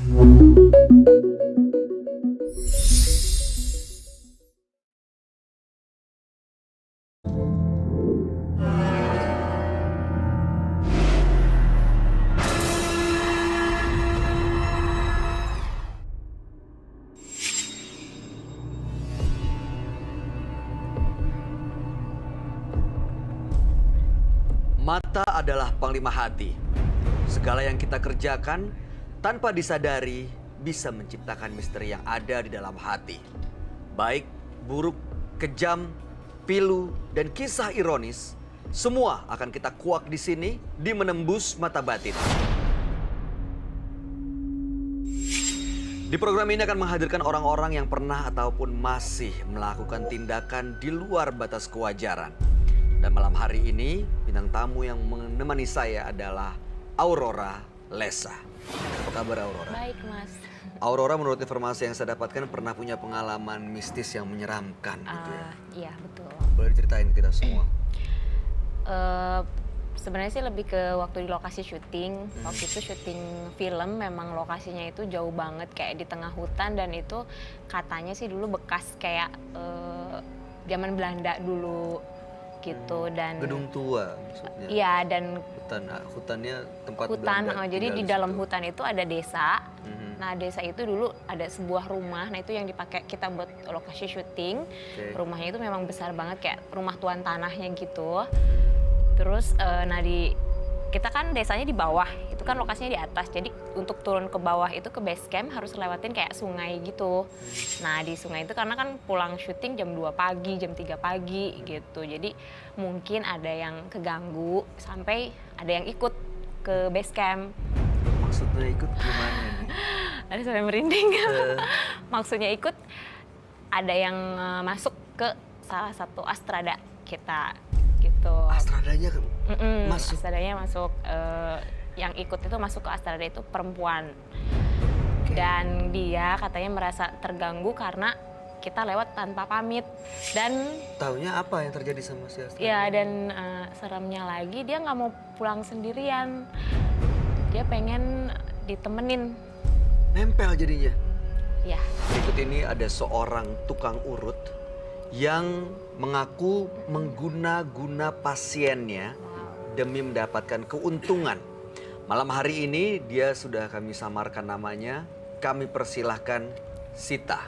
Mata adalah panglima hati. Segala yang kita kerjakan tanpa disadari bisa menciptakan misteri yang ada di dalam hati. Baik, buruk, kejam, pilu, dan kisah ironis, semua akan kita kuak di sini di Menembus Mata Batin. Di program ini akan menghadirkan orang-orang yang pernah ataupun masih melakukan tindakan di luar batas kewajaran. Dan malam hari ini, bintang tamu yang menemani saya adalah Aurora Lesa. Apa kabar Aurora? Baik, Mas. Aurora menurut informasi yang saya dapatkan pernah punya pengalaman mistis yang menyeramkan gitu ya? Iya, betul. Boleh diceritain ke kita semua? Sebenarnya sih lebih ke waktu di lokasi syuting. Waktu itu syuting film, memang lokasinya itu jauh banget kayak di tengah hutan. Dan itu katanya sih dulu bekas kayak zaman Belanda dulu. Gitu dan gedung tua maksudnya. Iya, dan hutannya tempat hutan. Belanda Jadi di dalam situ. hutan itu ada desa. Nah, desa itu dulu ada sebuah rumah. Nah, itu yang dipakai kita buat lokasi syuting. Rumahnya itu memang besar banget kayak rumah tuan tanahnya gitu. Terus kita kan desanya di bawah, itu kan lokasinya di atas. Jadi untuk turun ke bawah itu ke base camp harus lewatin kayak sungai gitu. Nah, di sungai itu karena kan pulang syuting jam 2 pagi, jam 3 pagi gitu. Jadi mungkin ada yang keganggu sampai ada yang ikut ke base camp. Maksudnya ikut gimana nih? Tadi saya merinding. Maksudnya ikut ada yang masuk ke salah satu astrada kita gitu. Astradanya masuk? Astradanya masuk, yang ikut itu masuk ke astrada itu perempuan. Dan dia katanya merasa terganggu karena kita lewat tanpa pamit. Dan taunya apa yang terjadi sama si Astrada? ya, dan seremnya lagi dia nggak mau pulang sendirian. Dia pengen ditemenin. Nempel jadinya? Ya. Berikut ini ada seorang tukang urut yang mengaku mengguna-guna pasiennya demi mendapatkan keuntungan. Malam hari ini dia sudah kami samarkan namanya. Kami persilahkan Sita.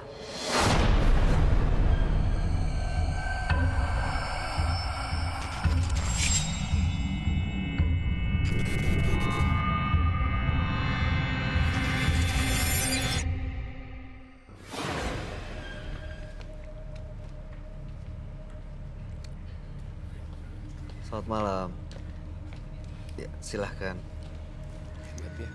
Selamat malam. Ya, silahkan. Ya.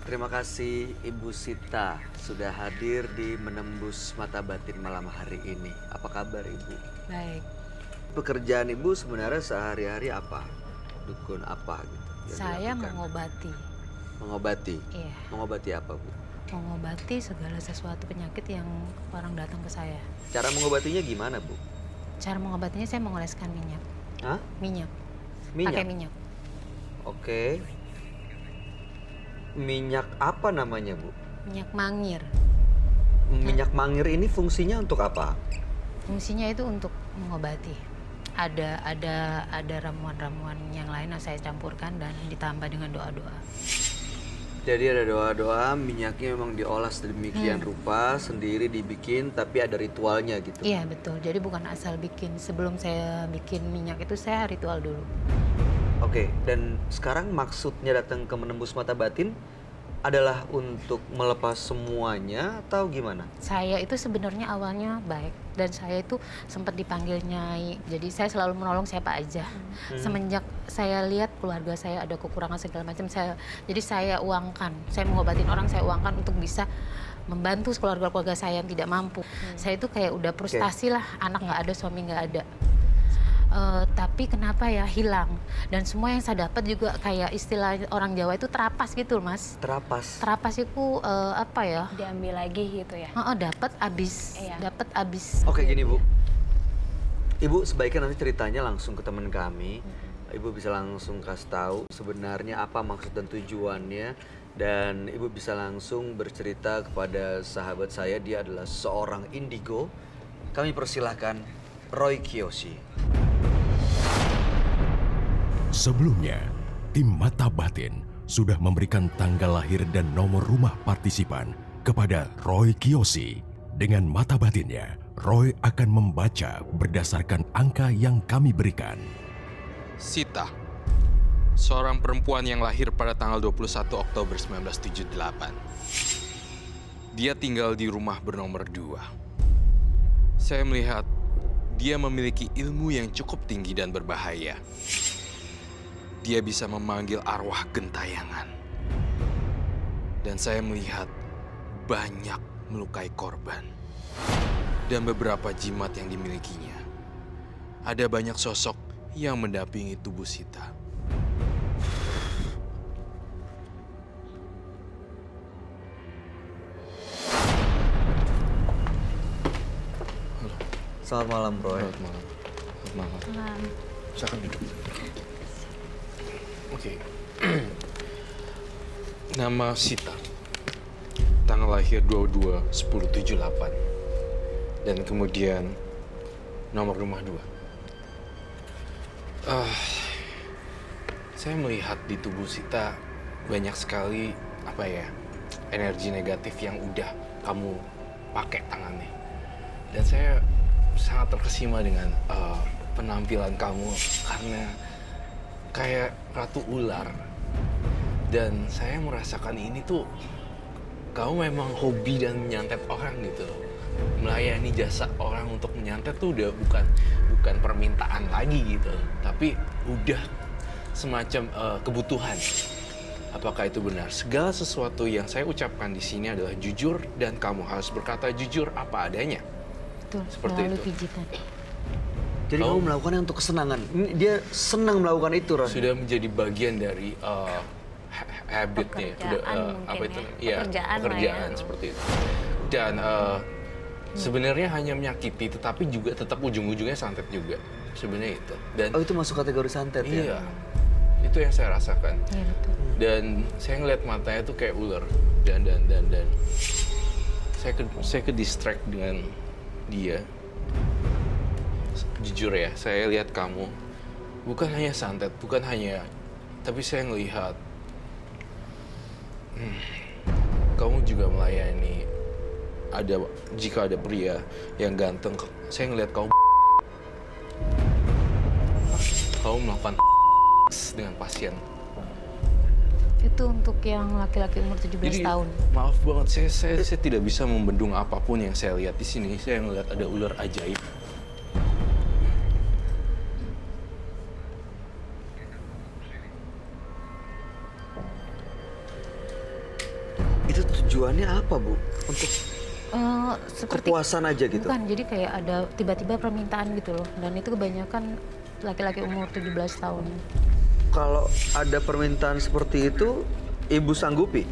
Terima kasih Ibu Sita sudah hadir di Menembus Mata Batin malam hari ini. Apa kabar Ibu? Baik. Pekerjaan Ibu sebenarnya sehari-hari apa? Dukun apa gitu? yang Saya dilakukan? mengobati. Mengobati? Iya. Mengobati apa Bu? Mengobati segala sesuatu penyakit yang orang datang ke saya. Cara mengobatinya gimana Bu? Cara mengobatinya saya mengoleskan minyak. Hah? Minyak. Minyak? Pakai minyak. Oke. Minyak apa namanya Bu? Minyak mangir. Minyak mangir ini fungsinya untuk apa? Fungsinya itu untuk mengobati. Ada ramuan-ramuan yang lain yang saya campurkan dan ditambah dengan doa-doa. Jadi ada doa-doa, minyaknya memang diolah sedemikian rupa, sendiri dibikin, tapi ada ritualnya gitu. Iya betul, jadi bukan asal bikin. Sebelum saya bikin minyak itu saya ritual dulu. Oke, dan sekarang maksudnya datang ke Menembus Mata Batin adalah untuk melepas semuanya atau gimana? Saya itu sebenarnya awalnya baik dan saya itu sempat dipanggil Nyai. Jadi saya selalu menolong siapa aja. Semenjak saya lihat keluarga saya ada kekurangan segala macam, jadi saya uangkan. Saya mengobatin orang, saya uangkan untuk bisa membantu keluarga-keluarga saya yang tidak mampu. Saya itu kayak udah frustasi lah, anak nggak ada, suami nggak ada. Tapi kenapa ya hilang, dan semua yang saya dapat juga kayak istilah orang Jawa itu terapas gitu Mas. Terapas? Terapas itu apa ya? Diambil lagi gitu ya? Dapat habis, Iya. dapat habis. Oke gini Bu, Ibu sebaiknya nanti ceritanya langsung ke teman kami. Ibu bisa langsung kasih tahu sebenarnya apa maksud dan tujuannya, dan Ibu bisa langsung bercerita kepada sahabat saya, dia adalah seorang indigo. Kami persilahkan Roy Kiyoshi. Sebelumnya, tim Mata Batin sudah memberikan tanggal lahir dan nomor rumah partisipan kepada Roy Kiyoshi. Dengan mata batinnya, Roy akan membaca berdasarkan angka yang kami berikan. Sita, seorang perempuan yang lahir pada tanggal 21 Oktober 1978. Dia tinggal di rumah bernomor 2. Saya melihat dia memiliki ilmu yang cukup tinggi dan berbahaya. Dia bisa memanggil arwah gentayangan. Dan saya melihat banyak melukai korban. Dan beberapa jimat yang dimilikinya. Ada banyak sosok yang mendampingi tubuh Sita. Selamat malam, Roy. Selamat malam. Selamat malam. Silakan duduk. Oke. Nama Sita. Tanggal lahir 22/10/78. Dan kemudian nomor rumah 2. Saya melihat di tubuh Sita banyak sekali energi negatif yang udah kamu pakai tangannya. Dan saya sangat terkesima dengan penampilan kamu karena kayak ratu ular. Dan saya merasakan ini tuh kamu memang hobi dan menyantet orang gitu. Melayani jasa orang untuk menyantet tuh udah bukan permintaan lagi gitu, tapi udah semacam kebutuhan. Apakah itu benar? Segala sesuatu yang saya ucapkan di sini adalah jujur dan kamu harus berkata jujur apa adanya. Betul, Seperti melalui itu. pijitan. Jadi kamu melakukannya untuk kesenangan. Dia senang melakukan itu, Roy. Sudah menjadi bagian dari habitnya, Pekerjaan mungkin ya. Pekerjaan lah ya. seperti itu. Dan sebenarnya hanya menyakiti, tetapi juga tetap ujung-ujungnya santet juga. Sebenarnya itu. Dan Oh, itu masuk kategori santet ya? iya, itu yang saya rasakan. Iya betul. Dan saya ngeliat matanya tuh kayak ular. Dan saya ke distract dengan dia. Jujur ya, saya lihat kamu bukan hanya santet, tapi saya ngelihat kamu juga melayani. Jika ada pria yang ganteng, saya ngelihat kamu melakukan dengan pasien. Itu untuk yang laki-laki umur 17 Jadi, tahun. maaf banget, saya tidak bisa membendung apapun yang saya lihat di sini. Saya ngelihat ada ular ajaib. Itu tujuannya apa, Bu? Untuk Seperti kepuasan aja gitu? bukan, jadi kayak ada tiba-tiba permintaan gitu loh. Dan itu kebanyakan laki-laki umur 17 tahun. Kalau ada permintaan seperti itu, Ibu sanggupi?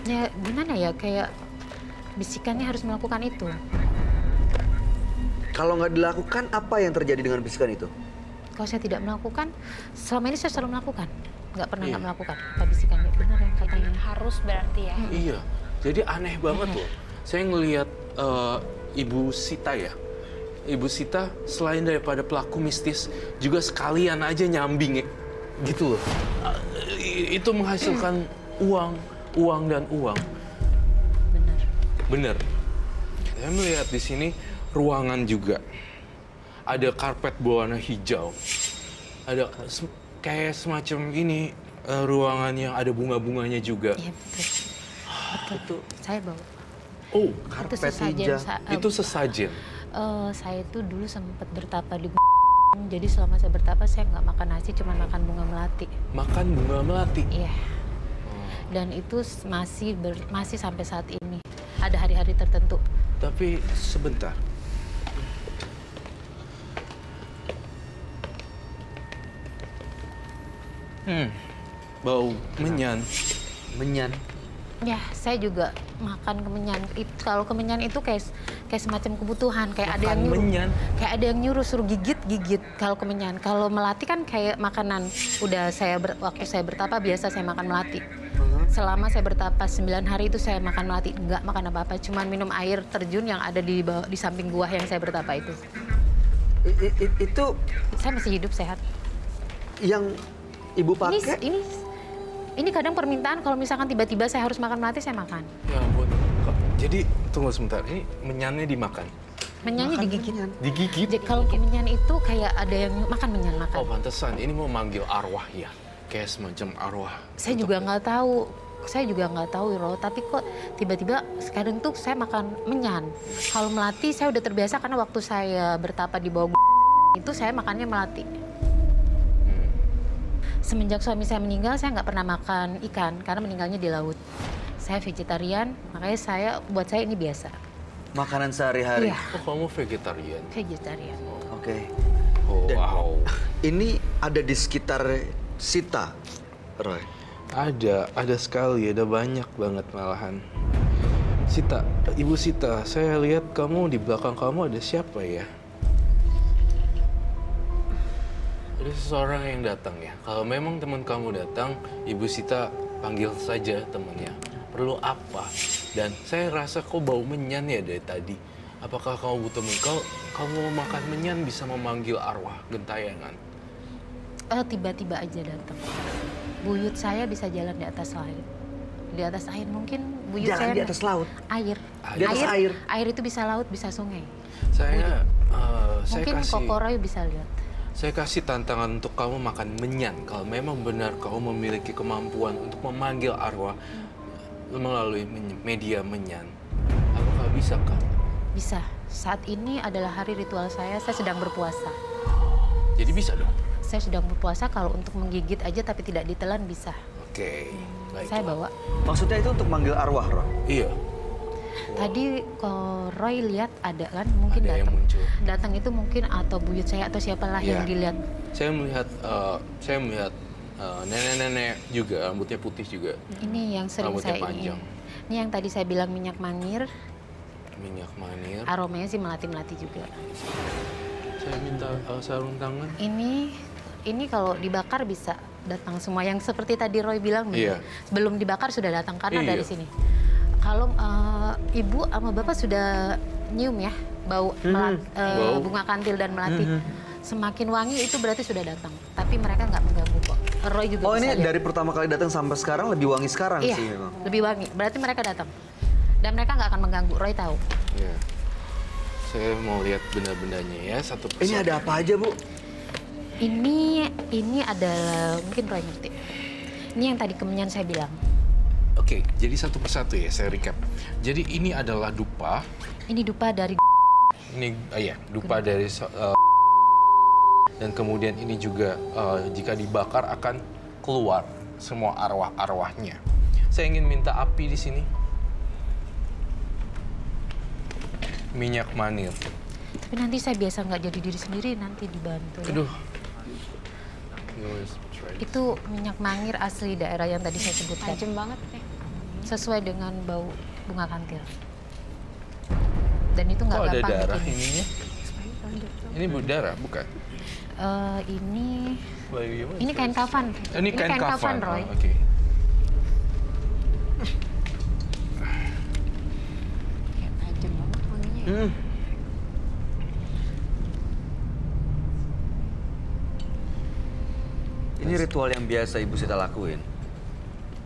Ya gimana ya, kayak bisikannya harus melakukan itu. Kalau nggak dilakukan, apa yang terjadi dengan bisikan itu? Kalau saya tidak melakukan, selama ini saya selalu melakukan. Nggak pernah nggak Iya. melakukan. Apa bisikannya? Benar yang katanya. Harus berarti ya. Iya, jadi aneh banget loh. Saya ngelihat Ibu Sita ya. Ibu Sita selain daripada pelaku mistis, juga sekalian aja nyambing ya. Gitu loh. Itu menghasilkan uang dan uang. Benar. Bener. Saya melihat di sini ruangan juga. Ada karpet berwarna hijau. Ada kayak semacam ini ruangan yang ada bunga-bunganya juga. Iya betul. Betul. Saya bawa. Oh, Karpet sesajen hijau. itu sesajen. Saya itu dulu sempat bertapa di jadi selama saya bertapa saya nggak makan nasi, cuma makan bunga melati. Makan bunga melati. Iya. Dan itu masih sampai saat ini. Ada hari-hari tertentu. Tapi sebentar. Bau menyan. Menyan. Ya, saya juga makan kemenyan. Kalau kemenyan itu kayak semacam kebutuhan, kayak ada yang nyuruh. menyan. Kayak ada yang nyuruh suruh gigit kalau kemenyan. Kalau melati kan kayak makanan. Udah waktu saya bertapa biasa saya makan melati. Selama saya bertapa 9 hari itu saya makan melati, enggak makan apa-apa, cuman minum air terjun yang ada di samping gua yang saya bertapa itu. Itu Saya masih hidup sehat. yang ibu pakai? Ini kadang permintaan kalau misalkan tiba-tiba saya harus makan melati, saya makan. Ya ampun. Jadi tunggu sebentar, ini menyannya dimakan? Menyanyi digigit. Digigit? Jadi kalau kemenyan itu kayak ada yang makan menyan makan. Oh pantesan, ini mau manggil arwah ya? Kayak semacam arwah. Saya juga nggak tahu, Ro. Tapi kok tiba-tiba sekarang tuh saya makan menyan. Kalau melati saya udah terbiasa karena waktu saya bertapa di bawah itu saya makannya melati. Semenjak suami saya meninggal, saya nggak pernah makan ikan karena meninggalnya di laut. Saya vegetarian, makanya buat saya ini biasa. Makanan sehari-hari? Iya. Oh kamu vegetarian? Vegetarian. Oke. Oh Dan- wow. Ini ada di sekitar Sita, Roy? Ada sekali, ada banyak banget malahan. Sita, Ibu Sita, saya lihat kamu di belakang kamu ada siapa ya? Ada seseorang yang datang ya. Kalau memang teman kamu datang, Ibu Sita panggil saja temannya. Perlu apa? Dan saya rasa kau bau menyan ya dari tadi. Apakah kamu butuh kamu mau makan menyan bisa memanggil arwah gentayangan? Tiba-tiba aja datang. Buyut saya bisa jalan di atas laut. Di atas air mungkin buyut Jalan saya di atas laut? Air. Di atas air? Air itu bisa laut, bisa sungai. Saya Mungkin kasih Kokoroy bisa lihat. Saya kasih tantangan untuk kamu makan menyan. Kalau memang benar kamu memiliki kemampuan untuk memanggil arwah melalui media menyan, apakah bisa kak? Bisa. Saat ini adalah hari ritual saya sedang berpuasa. Jadi bisa dong? Saya sedang berpuasa, kalau untuk menggigit aja tapi tidak ditelan bisa. Oke, baik. Saya bawa. Maksudnya itu untuk manggil arwah, Roy? Iya, Tadi kalau Roy lihat ada kan, mungkin ada yang datang. muncul. Datang itu mungkin atau buyut saya atau siapalah Iya. yang dilihat. Saya melihat nenek-nenek juga, rambutnya putih juga. Ini yang sering Rambutnya saya panjang. Ini yang tadi saya bilang minyak manir, Minyak manir. aromanya sih melati-melati juga. Saya minta sarung tangan. Ini kalau dibakar bisa datang semua yang seperti tadi Roy bilang. Iya. Sebelum dibakar sudah datang karena Iya. dari sini. Kalau ibu sama bapak sudah nyium ya bau Bau. bunga kantil dan melati, semakin wangi itu berarti sudah datang. Tapi mereka nggak mengganggu kok. Roy juga Oh, bisa ini lihat. dari pertama kali datang sampai sekarang lebih wangi sekarang Iya, sih memang. lebih wangi. Berarti mereka datang. Dan mereka nggak akan mengganggu. Roy tahu. Iya. Saya mau lihat benda-bendanya ya satu persatu. Ini ada apa aja, Bu? Ini adalah mungkin Roy ngerti. Ini yang tadi kemenyan saya bilang. Oke, jadi satu persatu ya saya recap. Jadi ini adalah dupa. Ini dupa dari Ini dupa dari dan kemudian ini juga jika dibakar akan keluar semua arwah-arwahnya. Saya ingin minta api di sini. Minyak manir. Tapi nanti saya biasa nggak jadi diri sendiri, nanti dibantu. Ya. Aduh. Itu minyak mangir asli daerah yang tadi saya sebutkan. Tajam banget nih. Sesuai dengan bau bunga kantil. Dan itu nggak Kok ada gampang darah bikin. ininya? Ini darah bukan? Ini kain kafan. Ini kain kafan. Roy. Oh, oke. Kayak tajam banget wanginya ya. Ini ritual yang biasa Ibu Sita lakuin.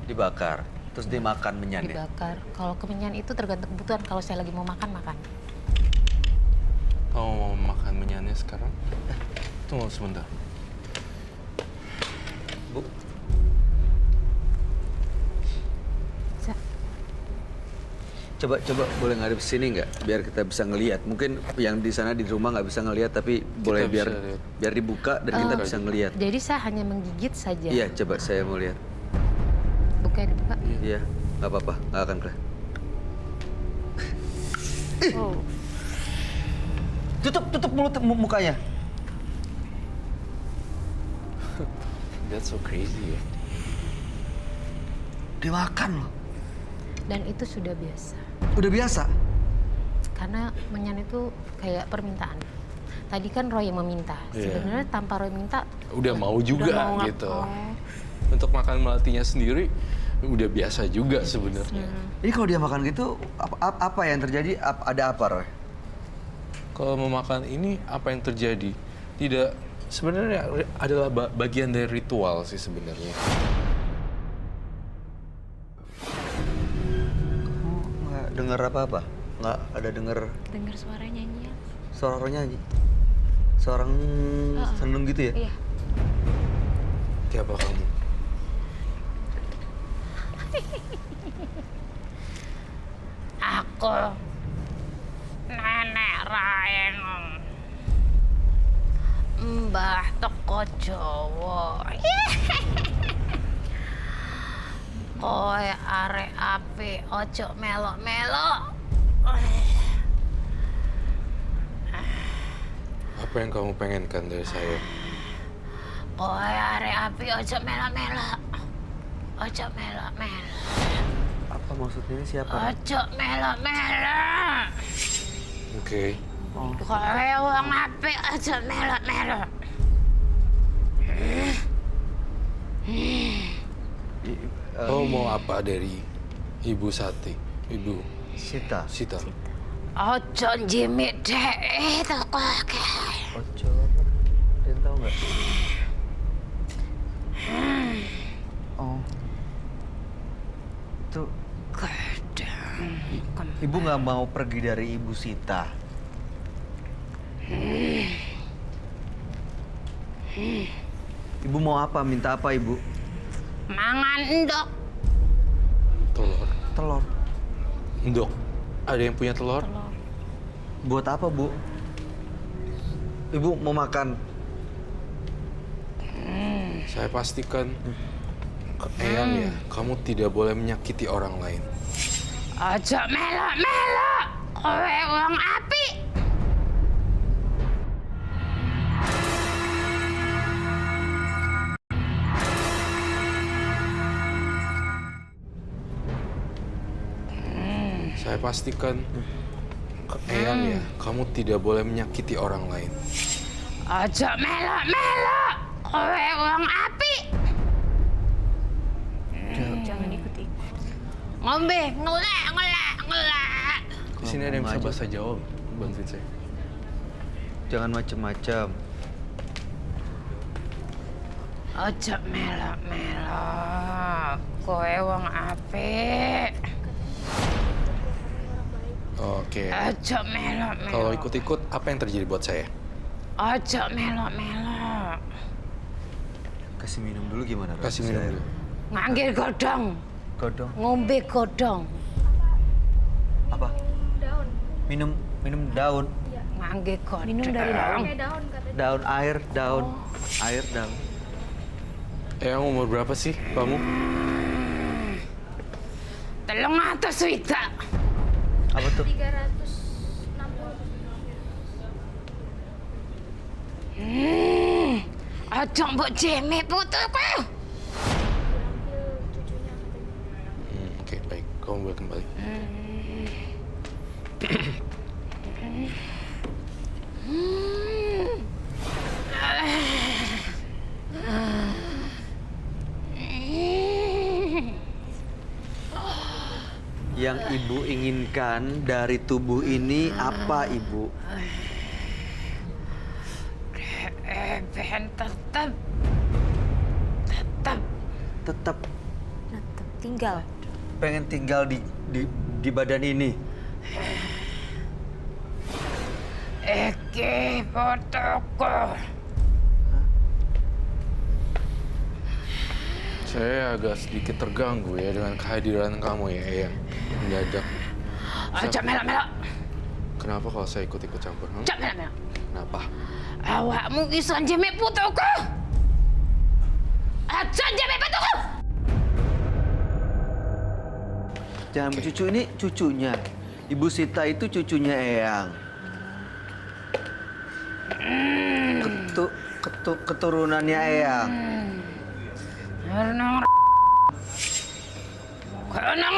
Dibakar, terus dimakan menyanyi. Dibakar. Kalau kemenyan itu tergantung kebutuhan. Kalau saya lagi mau makan, makan. Kamu mau makan menyanyi sekarang? Tunggu sebentar. Bu, Bisa. coba boleh ngadep sini nggak? Biar kita bisa ngelihat. Mungkin yang di sana di rumah nggak bisa ngelihat, tapi boleh bisa lihat. biar dibuka dan kita bisa ngelihat. Jadi saya hanya menggigit saja. Iya, coba saya mau lihat. Buka, dibuka. Iya, nggak apa-apa, nggak akan kelihatan. Oh. Tutup mulut mukanya. That's so crazy ya. Dimakan loh. Dan itu sudah biasa. Udah biasa? Karena menyan itu kayak permintaan. Tadi kan Roy yang meminta. Sebenarnya tanpa Roy minta Udah mau juga mau gitu. Untuk makan melatinya sendiri udah biasa juga sebenarnya. Ini kalau dia makan gitu, apa yang terjadi? Ada apa, Roy? Kalau mau makan ini apa yang terjadi? Tidak, sebenarnya adalah bagian dari ritual sih sebenarnya. Kamu nggak dengar apa-apa? Nggak ada dengar Dengar suara nyanyian. suara orang nyanyi? Seorang seneng gitu ya? Iya. Siapa kamu? aku Nenek Raeng. Mbah teko Jawa. Koe arek apik, ojo melok-melok. Apa yang kamu pengenkan dari saya? Koe arek apik, ojo melok-melok. Ojo melok-melok. Apa maksudnya ini siapa? Ojo melok-melok. Oke. Koe wong apik, ojo melok-melok. Kamu mau apa dari Ibu Sati? Ibu Sita. Sita. Ojo jimik dek teko akeh. Ojo. Kalian tahu nggak? Oh. Itu Ibu nggak mau pergi dari Ibu Sita. Ibu mau apa? Minta apa, Ibu? Mangan endok. Telur. Telur. Dok, ada yang punya telur? Buat apa, Bu? Ibu mau makan. Saya pastikan ke Eyang ya, kamu tidak boleh menyakiti orang lain. Ojo melok-melok. Kowe wong apik. Saya pastikan ke Eyang ya, kamu tidak boleh menyakiti orang lain. Ojo melok-melok. Kowe wong apik. Jangan ikut-ikut. Ngombe, ngelak. Di sini ada yang bisa bahasa Jawa, bantuin saya. Jangan macem-macem. Ojo melok-melok. Kowe wong apik. Oke. Ojo melok-melok. Kalau ikut-ikut, apa yang terjadi buat saya? Ojo melok-melok. Kasih minum dulu gimana? Ros? Kasih minum Saya- dulu. Nganggil godong. Godong. Ngombe godong. Apa? Minum daun. Nganggil godong. Minum dari daun. Daun air, daun. Air, daun. Eyang umur berapa sih kamu? 300 swidak. Apa tuh? 360. Ojo mbok jemek putuku. Oke, baik. Kamu boleh kembali. Yang Ibu inginkan dari tubuh ini apa, Ibu? Ben tetep. Tetap Tinggal. pengen tinggal di badan ini. Iki fotoku. Saya agak sedikit terganggu ya dengan kehadiran kamu ya, Eyang. Mendadak. Ojo melok-melok. Kenapa kalau saya ikut-ikut campur? Ojo melok-melok. Kenapa? Awakmu iso jemek putuku. Ojo jemek putuku. Jangan bercucu, ini cucunya. Ibu Sita itu cucunya Eyang. Keturunannya Eyang. Karena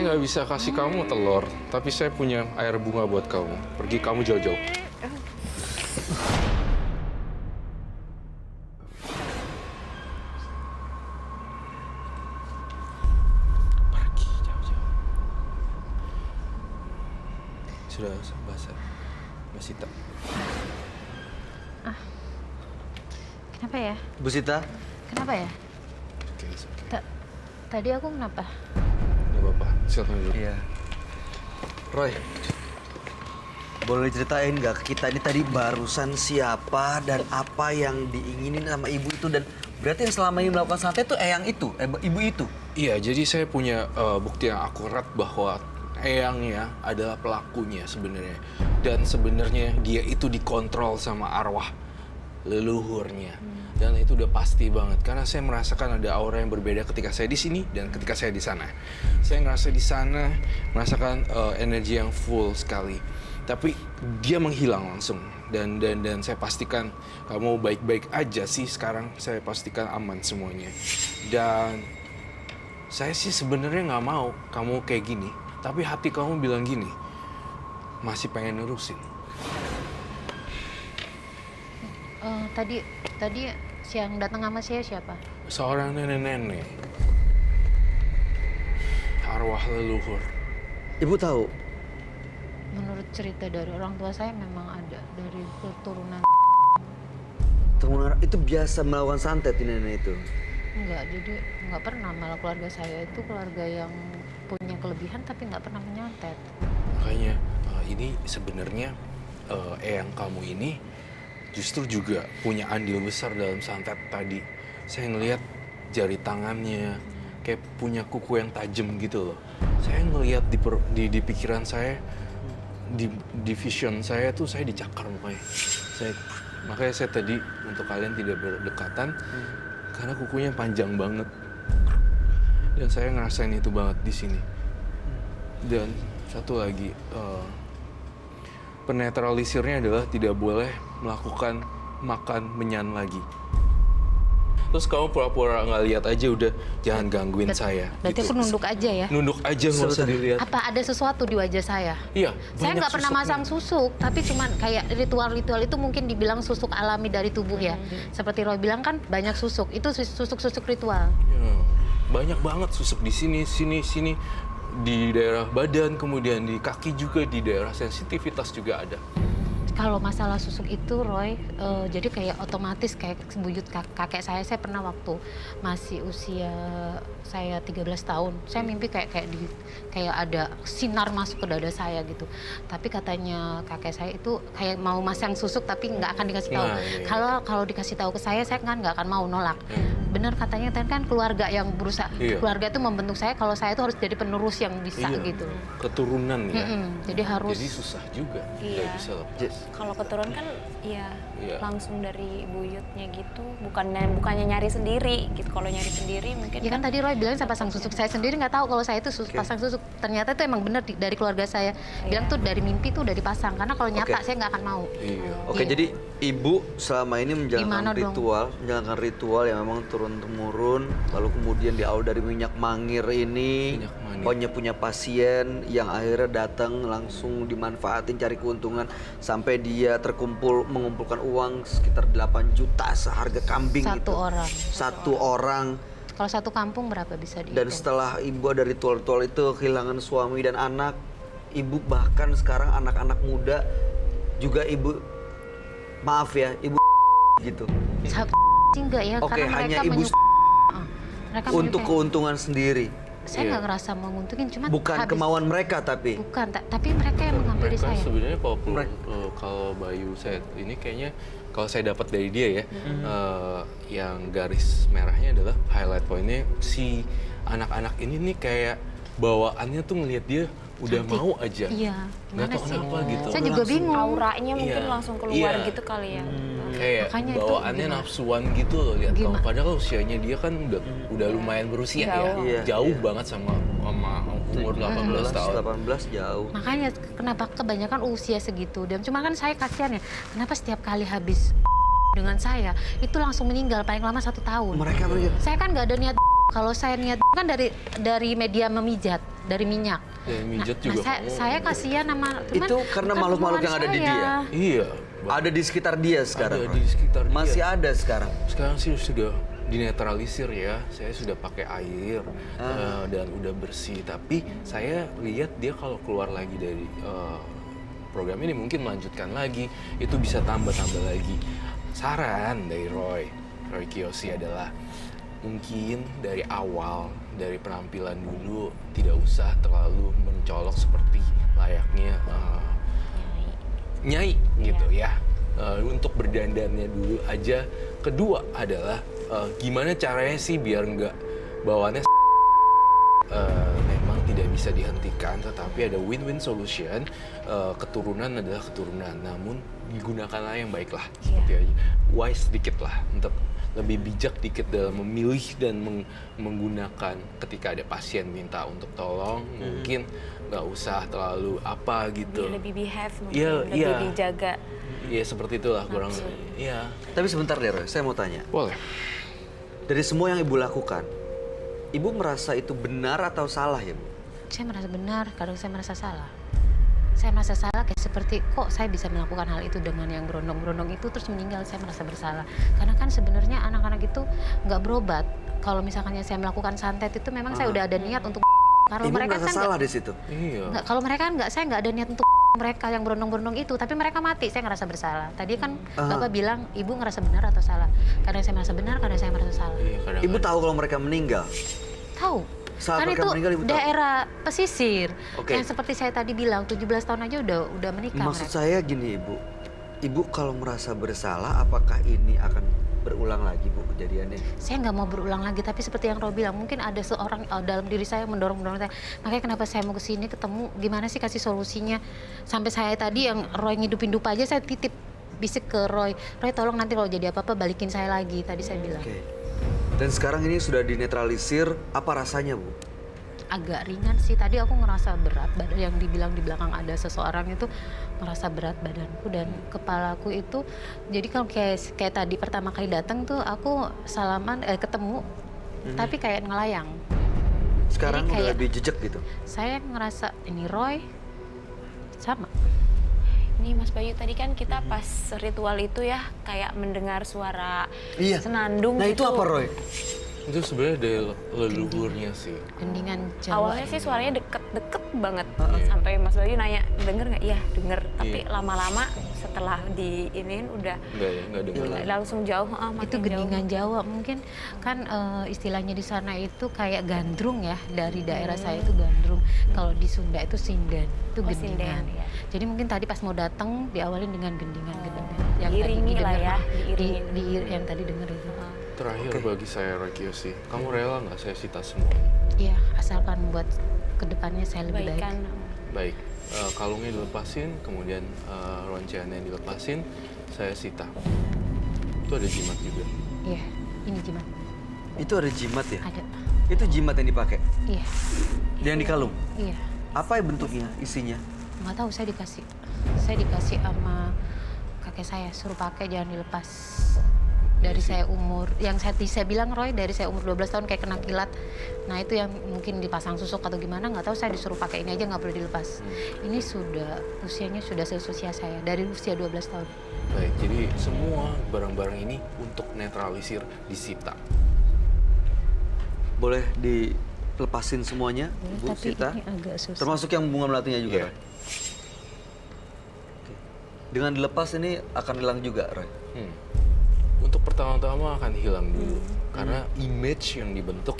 nggak bisa kasih kamu telur, tapi saya punya air bunga buat kamu. Pergi kamu jauh-jauh. Pergi jauh-jauh. Sudah basah. Masih tak. Kenapa ya? Bu Sita, Kenapa ya? Oke, oke. Tadi aku kenapa? Nggak apa-apa. Silakan dulu. iya. Roy, boleh ceritain nggak ke kita ini tadi barusan siapa dan apa yang diinginin sama ibu itu, dan berarti yang selama ini melakukan santet itu Eyang itu, ibu itu? Iya, jadi saya punya bukti yang akurat bahwa Eyangnya adalah pelakunya sebenarnya. Dan sebenarnya dia itu dikontrol sama arwah leluhurnya. Dan itu udah pasti banget karena saya merasakan ada aura yang berbeda ketika saya di sini dan ketika saya di sana. Saya ngerasa di sana merasakan energi yang full sekali. Tapi dia menghilang langsung dan saya pastikan kamu baik-baik aja sih sekarang. Saya pastikan aman semuanya. Dan saya sih sebenarnya nggak mau kamu kayak gini. Tapi hati kamu bilang gini, masih pengen nerusin. Tadi yang datang sama saya siapa? Seorang nenek-nenek. Arwah leluhur. Ibu tahu? Menurut cerita dari orang tua saya memang ada dari keturunan. Itu biasa melakukan santet ini nenek itu? Enggak, jadi nggak pernah. Malah keluarga saya itu keluarga yang punya kelebihan tapi nggak pernah menyantet. Makanya ini sebenarnya Eyang kamu ini justru juga punya andil besar dalam santet tadi. Saya ngelihat jari tangannya kayak punya kuku yang tajam gitu loh. Saya ngelihat di pikiran saya, di vision saya tuh saya dicakar mukanya. Makanya saya tadi untuk kalian tidak berdekatan karena kukunya panjang banget. Dan saya ngerasain itu banget di sini. Dan satu lagi, penetralisirnya adalah tidak boleh melakukan makan menyan lagi. Terus kamu pura-pura nggak lihat aja udah, jangan gangguin saya. Berarti gitu. aku nunduk aja ya? Nunduk aja, nggak usah dilihat. Apa ada sesuatu di wajah saya? Iya, Saya banyak nggak pernah susuknya. masang susuk, tapi cuman kayak ritual-ritual itu mungkin dibilang susuk alami dari tubuh ya. Seperti Roy bilang kan banyak susuk, itu susuk-susuk ritual. Ya, banyak banget susuk di sini, sini, di daerah badan, kemudian di kaki juga, di daerah sensitivitas juga ada. Kalau masalah susuk itu Roy, jadi kayak otomatis kayak buyut kakek saya pernah waktu masih usia saya 13 tahun, saya mimpi kayak ada sinar masuk ke dada saya gitu. Tapi katanya kakek saya itu kayak mau masang susuk tapi nggak akan dikasih tahu. Nah, iya. Kalau dikasih tahu ke saya kan nggak akan mau nolak. Bener katanya kan keluarga yang berusaha, Iya. keluarga itu membentuk saya kalau saya itu harus jadi penerus yang bisa Iya, gitu. keturunan ya. Jadi harus. Jadi susah juga, Iya. nggak bisa lepas. Kalau keturunan kan ya Iya. langsung dari buyutnya gitu, bukannya nyari sendiri gitu. Kalau nyari sendiri mungkin Ya kan tadi Roy bilang saya pasang susuk, saya sendiri nggak tahu kalau saya itu pasang susuk. Ternyata itu emang benar dari keluarga saya. Bilang tuh dari mimpi tuh udah dipasang, karena kalau nyata saya nggak akan mau. Iya. Oke, Iya. jadi ibu selama ini Gimana dong? menjalankan ritual yang memang turun-temurun, lalu kemudian diawali dari minyak mangir ini, Minyak mangir. pokoknya punya pasien yang akhirnya datang langsung dimanfaatin cari keuntungan sampai dia mengumpulkan uang sekitar 8 juta seharga kambing Satu itu. orang. Satu orang. Kalau satu kampung berapa bisa dihitung? Dan setelah ibu ada ritual-ritual itu kehilangan suami dan anak, ibu bahkan sekarang anak-anak muda juga ibu, maaf ya, ibu gitu. Enggak ya, Oke, karena hanya mereka ibu mereka untuk menyukai. keuntungan sendiri. Saya nggak ngerasa menguntungin, cuma Bukan kemauan mereka tapi. Bukan, tapi mereka yang menghampiri Mereka saya. sebenarnya kalau Bayu saya ini kayaknya kalau saya dapat dari dia ya, yang garis merahnya adalah highlight pointnya si anak-anak ini nih kayak bawaannya tuh ngelihat dia udah Cantik. mau aja. Iya, Nggak gimana tahu sih? kenapa gitu. Saya juga bingung. auranya mungkin Iya. langsung keluar Iya. gitu kali ya. Kayak Makanya itu bawaannya gimana? nafsuan gitu loh lihat kamu. Gimana? Padahal usianya dia kan udah lumayan berusia ya. Jauh. Iya, Jauh iya. banget sama umur 18 tahun. 18 jauh. Makanya kenapa kebanyakan usia segitu. Dan cuma kan saya kasihan ya, kenapa setiap kali habis dengan saya itu langsung meninggal paling lama 1 tahun. Mereka Saya kan nggak ada niat. Kalau saya niat kan dari media memijat. dari minyak. Dan mijat juga Saya kasihan sama teman. Itu karena bukan makhluk-makhluk yang ada di kemauan dia. saya. Iya. Ada di sekitar dia sekarang. Ada di sekitar dia. Masih ada sekarang. Sekarang sih sudah dinetralisir ya. Saya sudah pakai air dan udah bersih. Tapi saya lihat dia kalau keluar lagi dari program ini mungkin melanjutkan lagi, itu bisa tambah-tambah lagi. Saran dari Roy Kiyoshi adalah mungkin dari awal, dari penampilan dulu tidak usah terlalu mencolok seperti layaknya nyai gitu ya. Untuk berdandannya dulu aja. Kedua adalah gimana caranya sih biar nggak bawaannya memang tidak bisa dihentikan, tetapi ada win-win solution. Keturunan adalah keturunan, namun digunakanlah yang baiklah, seperti aja wise sedikit lah, untuk lebih bijak dikit dalam memilih dan menggunakan. Ketika ada pasien minta untuk tolong, mungkin nggak usah terlalu apa gitu. Lebih behave mungkin, Iya, lebih iya. dijaga. Iya seperti itulah kurang. Iya. Tapi sebentar deh Roy, saya mau tanya. Boleh. Dari semua yang Ibu lakukan, Ibu merasa itu benar atau salah ya Bu? Saya merasa benar, kadang saya merasa salah. Saya merasa salah kayak seperti kok saya bisa melakukan hal itu dengan yang berondong-berondong itu terus meninggal, saya merasa bersalah. Karena kan sebenarnya anak-anak itu nggak berobat. Kalau misalkannya saya melakukan santet itu memang saya udah ada niat untuk kalau Ibu mereka merasa kan salah di situ. Iya. kalau mereka kan nggak, saya nggak ada niat untuk mereka yang berondong-berondong itu, tapi mereka mati, saya ngerasa bersalah. Tadi kan Bapak bilang ibu ngerasa benar atau salah. Kadang saya merasa benar, kadang saya merasa salah. Iya, kadang-kadang. Ibu tahu kalau mereka meninggal? Tahu. Saat Kan mereka itu meninggal Ibu tahu? daerah pesisir. Oke. Yang seperti saya tadi bilang 17 tahun aja udah menikah Maksud mereka. saya gini Ibu, Ibu kalau merasa bersalah, apakah ini akan berulang lagi Bu kejadiannya? Saya nggak mau berulang lagi, tapi seperti yang Roy bilang, mungkin ada seorang dalam diri saya mendorong saya. Makanya kenapa saya mau kesini ketemu, gimana sih kasih solusinya. Sampai saya tadi yang Roy ngidupin dupa aja, saya titip bisik ke Roy, Roy tolong nanti kalau jadi apa-apa balikin saya lagi, tadi saya bilang. Oke. Dan sekarang ini sudah dinetralisir, apa rasanya Bu? Agak ringan sih, tadi aku ngerasa berat, badan yang dibilang di belakang ada seseorang itu merasa berat badanku dan kepalaku itu. Jadi kalau kayak tadi pertama kali datang tuh aku salaman ketemu, tapi kayak ngelayang. Sekarang Jadi udah kayak- lebih jejak gitu? Saya ngerasa ini Roy sama. Ini Mas Bayu, tadi kan kita pas ritual itu ya kayak mendengar suara senandung Nah gitu. itu apa Roy? Itu sebenarnya dari leluhurnya sih. Gendingan Jawa. Awalnya sih suaranya deket banget. Iya. Sampai Mas Bayu nanya, denger nggak? Iya, denger. Tapi lama-lama setelah diinin udah Enggak dengar lagi. langsung jauh. Makin itu gendingan Jawa mungkin kan istilahnya di sana itu kayak gandrung ya, dari daerah saya itu gandrung. Kalau di Sunda itu sinden, itu Oh, gendingan. sinden, ya. Jadi mungkin tadi pas mau datang diawalin dengan gendingan diiringi lah ya, yang tadi denger itu. Terakhir bagi saya Roy Kiyoshi, kamu rela nggak saya sita semua? Iya, asalkan buat kedepannya saya lebih baik. Kebaikan. Baik, kalungnya dilepasin, kemudian ronceannya dilepasin, saya sita. Itu ada jimat juga. Iya, ini jimat. Itu ada jimat ya? Ada. Itu jimat yang dipakai? Iya, Yang di kalung? iya. Apa bentuknya, isinya? Nggak tahu, saya dikasih. Saya dikasih sama kakek saya, suruh pakai jangan dilepas. Dari saya umur, yang saya bilang Roy, dari saya umur 12 tahun kayak kena kilat. Nah itu yang mungkin dipasang susuk atau gimana, nggak tahu, saya disuruh pakai ini aja, nggak boleh dilepas. Ini sudah, usianya sudah seusia saya, dari usia 12 tahun. Baik, jadi semua barang-barang ini untuk netralisir disita. Boleh dilepasin semuanya, Bu Tapi Sita? ini agak susah. Termasuk yang bunga melatinya juga, Iya. Roy? Oke. Dengan dilepas ini akan hilang juga, Roy? Untuk pertama-tama akan hilang dulu, karena image yang dibentuk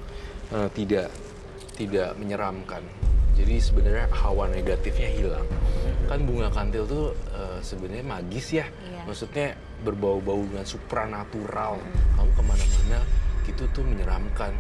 tidak menyeramkan. Jadi sebenarnya hawa negatifnya hilang. Kan bunga kantil tuh sebenarnya magis ya, maksudnya berbau-bau dengan supranatural. Kamu kemana-mana gitu tuh menyeramkan.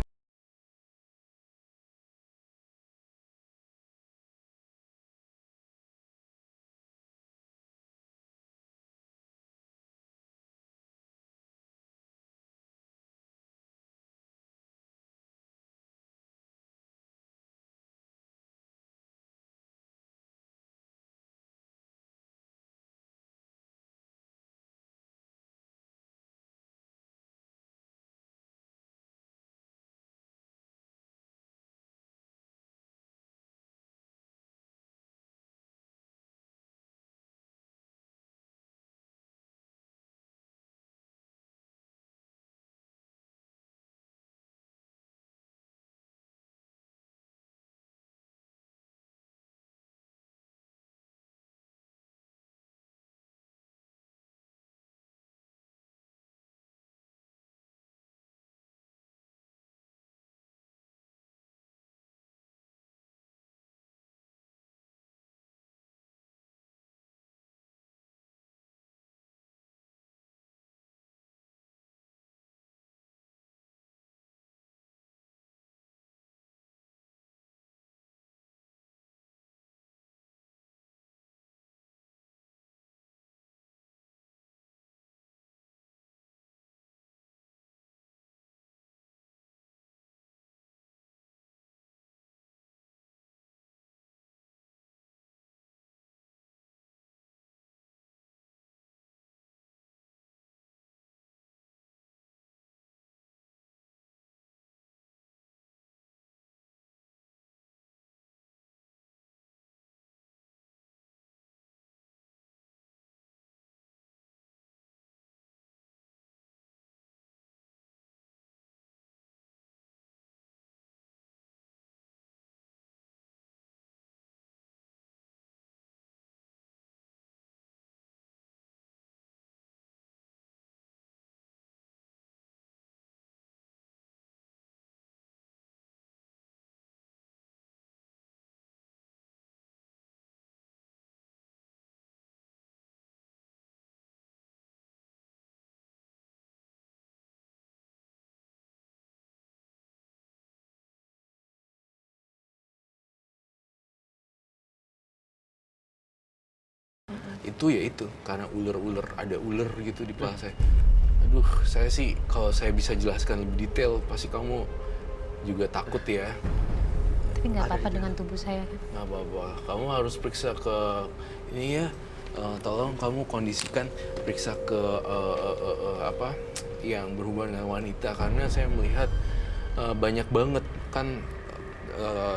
itu ya itu karena ada ular gitu di kepala saya. Aduh, saya sih kalau saya bisa jelaskan lebih detail pasti kamu juga takut ya. Tapi nggak apa-apa dengan tubuh saya kan. Nggak apa-apa, kamu harus periksa ke ini ya. Tolong kamu kondisikan periksa ke apa yang berhubungan dengan wanita karena saya melihat banyak banget kan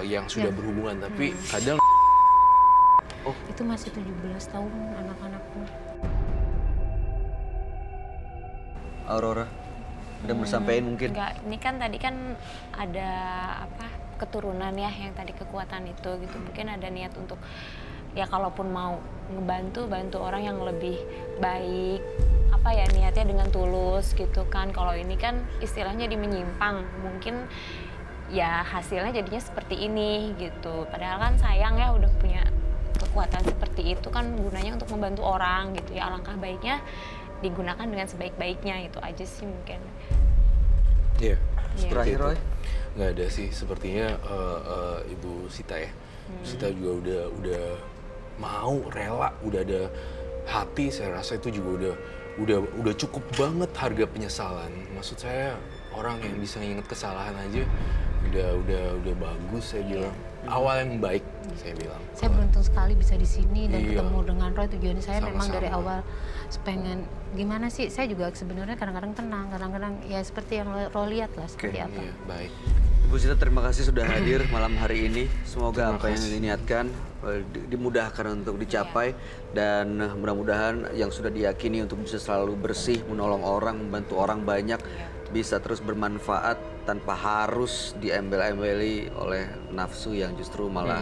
yang sudah berhubungan tapi kadang Itu masih 17 tahun anak-anakku. Aurora, udah bersampaikan mungkin? Enggak, ini kan tadi kan ada apa keturunan ya yang tadi kekuatan itu gitu. Mungkin ada niat untuk ya kalaupun mau bantu orang yang lebih baik, apa ya niatnya dengan tulus gitu kan. Kalau ini kan istilahnya di menyimpang, mungkin ya hasilnya jadinya seperti ini gitu. Padahal kan sayang ya udah punya kekuatan seperti itu kan gunanya untuk membantu orang gitu ya. Alangkah baiknya digunakan dengan sebaik-baiknya, itu aja sih mungkin. Iya. Terakhir Roy? Nggak ada sih, sepertinya Ibu Sita ya. Sita juga udah mau rela, udah ada hati. Saya rasa itu juga udah cukup banget harga penyesalan. Maksud saya orang yang bisa ingat kesalahan aja udah bagus saya bilang. Awal yang baik saya bilang. Saya beruntung sekali bisa di sini dan Iya. ketemu dengan Roy. Tujuannya saya memang Sama-sama. dari awal pengen gimana sih, saya juga sebenarnya kadang-kadang tenang, kadang-kadang ya seperti yang Roy lihat lah seperti apa. Iya, baik. Ibu Sita, terima kasih sudah hadir malam hari ini. Semoga Terima apa yang kasih. diniatkan dimudahkan untuk dicapai dan mudah-mudahan yang sudah diyakini untuk bisa selalu bersih, menolong orang, membantu orang banyak bisa terus bermanfaat tanpa harus diembel-embeli oleh nafsu yang justru malah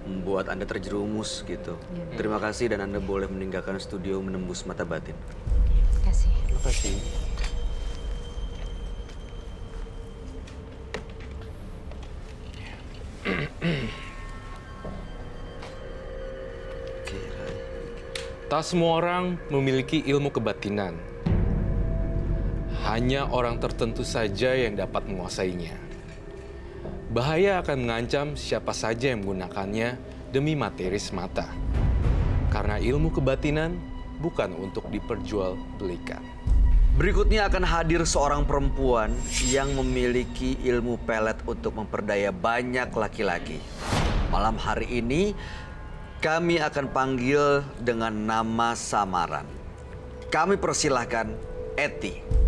membuat Anda terjerumus gitu. Terima kasih dan Anda boleh meninggalkan studio menembus mata batin. Terima kasih. Terima kasih. Oke, Ray. Tak semua orang memiliki ilmu kebatinan. Hanya orang tertentu saja yang dapat menguasainya. Bahaya akan mengancam siapa saja yang menggunakannya demi materi semata. Karena ilmu kebatinan bukan untuk diperjualbelikan. Berikutnya akan hadir seorang perempuan yang memiliki ilmu pelet untuk memperdaya banyak laki-laki. Malam hari ini kami akan panggil dengan nama samaran. Kami persilahkan Eti.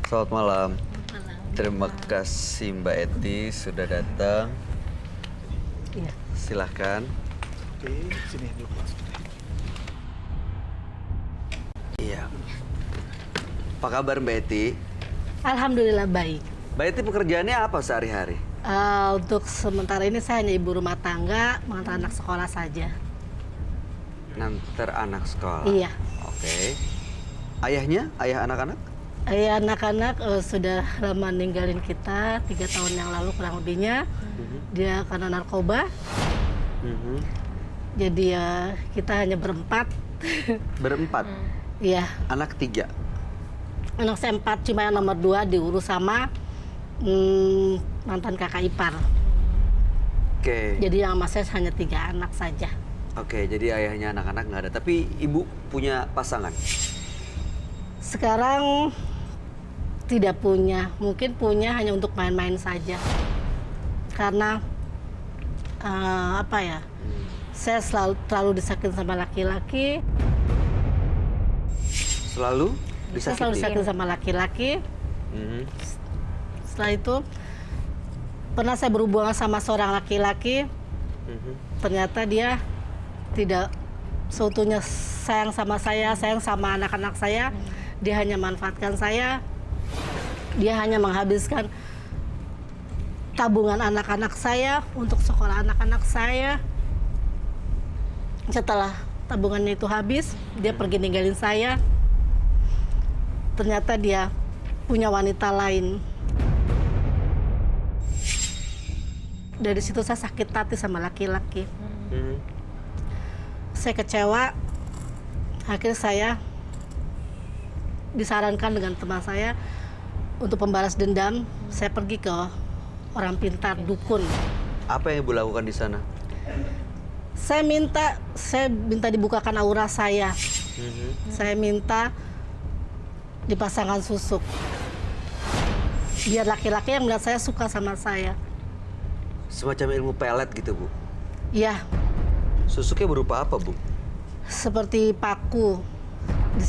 Selamat malam. Terima kasih Mbak Eti sudah datang. Iya. Silahkan. Oke, sini dulu Mas. Iya. Apa kabar Mbak Eti? Alhamdulillah baik. Mbak Eti pekerjaannya apa sehari-hari? Untuk sementara ini saya hanya ibu rumah tangga, mengantar anak sekolah saja. Nganter anak sekolah. Iya. Oke. Ayahnya? Ayah anak-anak? Anak-anak sudah lama ninggalin kita 3 tahun yang lalu kurang lebihnya. Dia karena narkoba. Jadi ya kita hanya berempat. Berempat. Iya. Anak 3. Anak saya 4, cuma yang nomor 2 diurus sama mantan kakak ipar. Oke. Jadi yang sama saya hanya 3 anak saja. Oke, jadi ayahnya anak-anak nggak ada. Tapi ibu punya pasangan? Sekarang tidak punya, mungkin punya hanya untuk main-main saja. Karena apa ya? Saya terlalu disakitin sama laki-laki. Selalu Saya selalu disakiti? disakitin sama laki-laki. Setelah itu pernah saya berhubungan sama seorang laki-laki. Ternyata dia tidak seutuhnya sayang sama saya, sayang sama anak-anak saya. Dia hanya manfaatkan saya. Dia hanya menghabiskan tabungan anak-anak saya untuk sekolah anak-anak saya. Setelah tabungannya itu habis, dia pergi ninggalin saya. Ternyata dia punya wanita lain. dari situ saya sakit hati sama laki-laki. Saya kecewa. Akhirnya saya disarankan dengan teman saya untuk pembalas dendam. Saya pergi ke orang pintar, dukun. Apa yang Ibu lakukan di sana? Saya minta dibukakan aura saya. Saya minta dipasangkan susuk. Biar laki-laki yang melihat saya suka sama saya. Semacam ilmu pelet gitu, Bu? Iya, Susuknya berupa apa, Bu? seperti paku. Di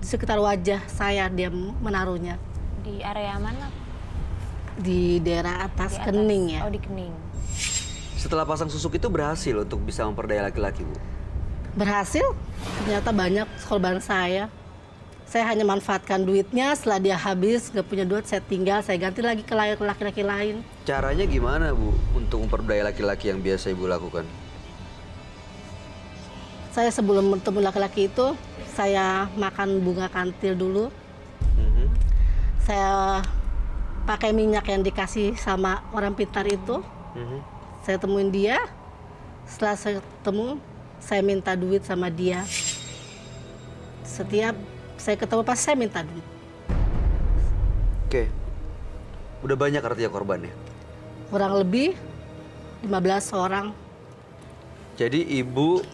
sekitar wajah saya dia menaruhnya. Di area mana? Di daerah atas Di atas. kening ya. Oh, di kening. Setelah pasang susuk itu berhasil untuk bisa memperdaya laki-laki, Bu? Berhasil, ternyata banyak korban saya. Saya hanya manfaatkan duitnya, setelah dia habis, nggak punya duit, saya tinggal, saya ganti lagi ke laki-laki lain. Caranya gimana, Bu, untuk memperdaya laki-laki yang biasa Ibu lakukan? Saya sebelum bertemu laki-laki itu, saya makan bunga kantil dulu. Saya pakai minyak yang dikasih sama orang pintar itu. Saya temuin dia, setelah saya ketemu, saya minta duit sama dia. Setiap saya ketemu pas saya minta duit. Oke. Udah banyak artinya korbannya? Kurang lebih 15 orang. Jadi Ibu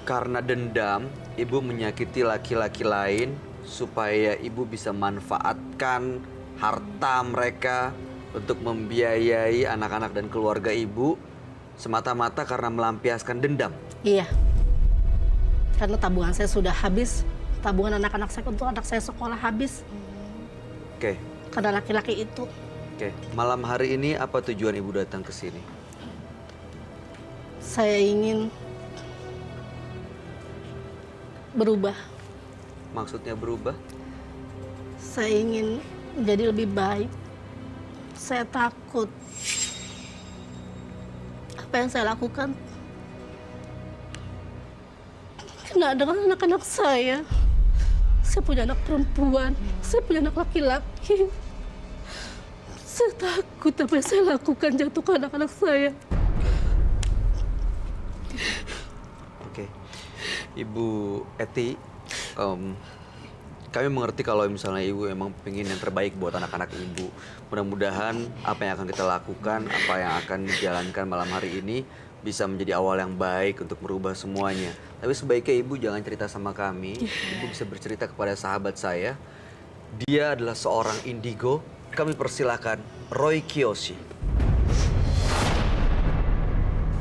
karena dendam, Ibu menyakiti laki-laki lain supaya Ibu bisa manfaatkan harta mereka untuk membiayai anak-anak dan keluarga Ibu semata-mata karena melampiaskan dendam. Iya. Karena tabungan saya sudah habis. Tabungan anak-anak saya untuk anak saya sekolah habis. Oke. Karena laki-laki itu. Oke. Malam hari ini apa tujuan Ibu datang ke sini? Saya ingin berubah. Maksudnya berubah? Saya ingin menjadi lebih baik. Saya takut apa yang saya lakukan kena dengan anak-anak saya. Saya punya anak perempuan, saya punya anak laki-laki. Saya takut apa yang saya lakukan jatuh ke anak-anak saya. Oke. Ibu Eti, kami mengerti kalau misalnya Ibu emang pengen yang terbaik buat anak-anak Ibu. Mudah-mudahan apa yang akan kita lakukan, apa yang akan dijalankan malam hari ini bisa menjadi awal yang baik untuk merubah semuanya. Tapi sebaiknya Ibu jangan cerita sama kami. Ibu bisa bercerita kepada sahabat saya. Dia adalah seorang indigo. Kami persilakan Roy Kiyoshi.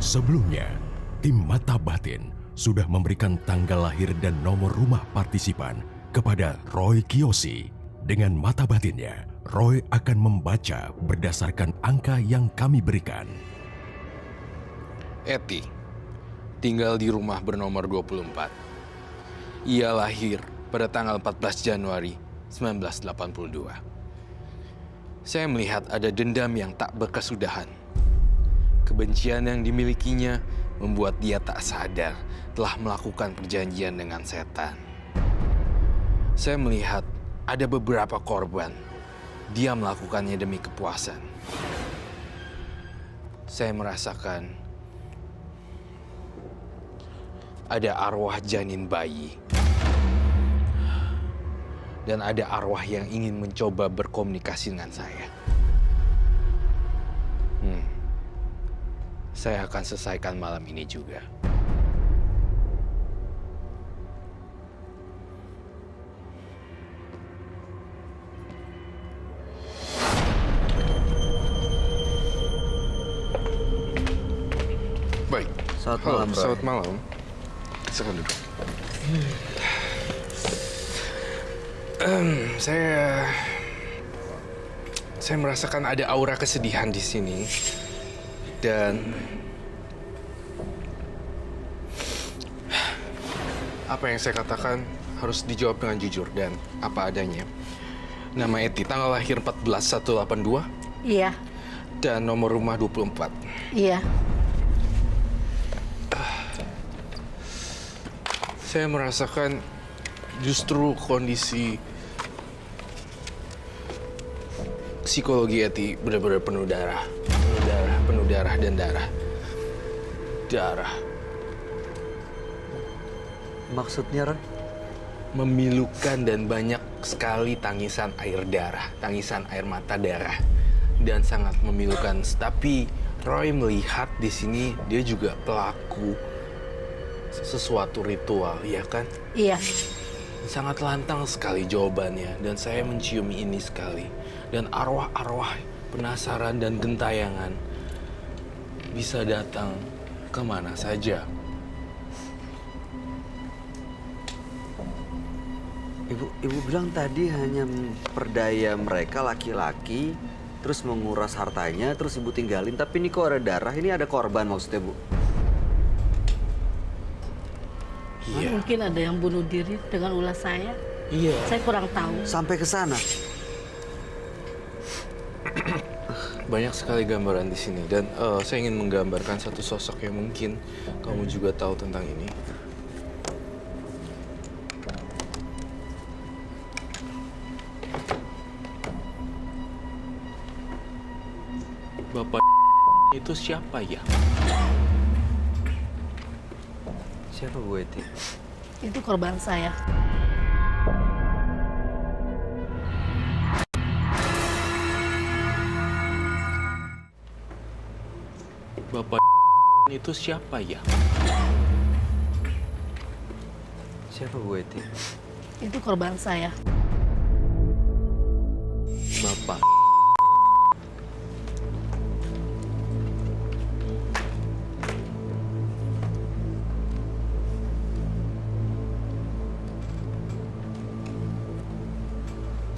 Sebelumnya, tim Mata Batin sudah memberikan tanggal lahir dan nomor rumah partisipan kepada Roy Kiyoshi. Dengan mata batinnya, Roy akan membaca berdasarkan angka yang kami berikan. Eti tinggal di rumah bernomor 24. Ia lahir pada tanggal 14 Januari 1982. Saya melihat ada dendam yang tak berkesudahan. Kebencian yang dimilikinya membuat dia tak sadar telah melakukan perjanjian dengan setan. Saya melihat ada beberapa korban. Dia melakukannya demi kepuasan. Saya merasakan ada arwah janin bayi. Dan ada arwah yang ingin mencoba berkomunikasi dengan saya. Saya akan selesaikan malam ini juga. Baik. Selamat malam, Roy. Selamat malam. Silakan duduk. Saya merasakan ada aura kesedihan di sini. Dan apa yang saya katakan harus dijawab dengan jujur dan apa adanya. Nama Eti, tanggal lahir 14/182. Iya, Dan nomor rumah 24. iya. Saya merasakan justru kondisi psikologi Eti benar-benar penuh darah. penuh darah dan darah. Darah. Maksudnya, Roy? Memilukan dan banyak sekali tangisan air darah, tangisan air mata darah, dan sangat memilukan. Tapi Roy melihat di sini dia juga pelaku sesuatu ritual, ya kan? Iya. Sangat lantang sekali jawabannya, dan saya mencium ini sekali. Dan arwah-arwah penasaran dan gentayangan bisa datang kemana saja. Ibu bilang tadi hanya memperdaya mereka laki-laki, terus menguras hartanya, terus ibu tinggalin. Tapi ini kok ada darah, ini ada korban maksudnya, Bu? Iya. Mungkin ada yang bunuh diri dengan ulah saya. Iya. Saya kurang tahu. Sampai ke sana. Banyak sekali gambaran di sini, dan saya ingin menggambarkan satu sosok yang mungkin kamu juga tahu tentang ini. Bapak itu siapa ya? Siapa Bu Eti? Itu korban saya. Bapak itu siapa ya? Siapa Bu Eti? Itu korban saya. Bapak.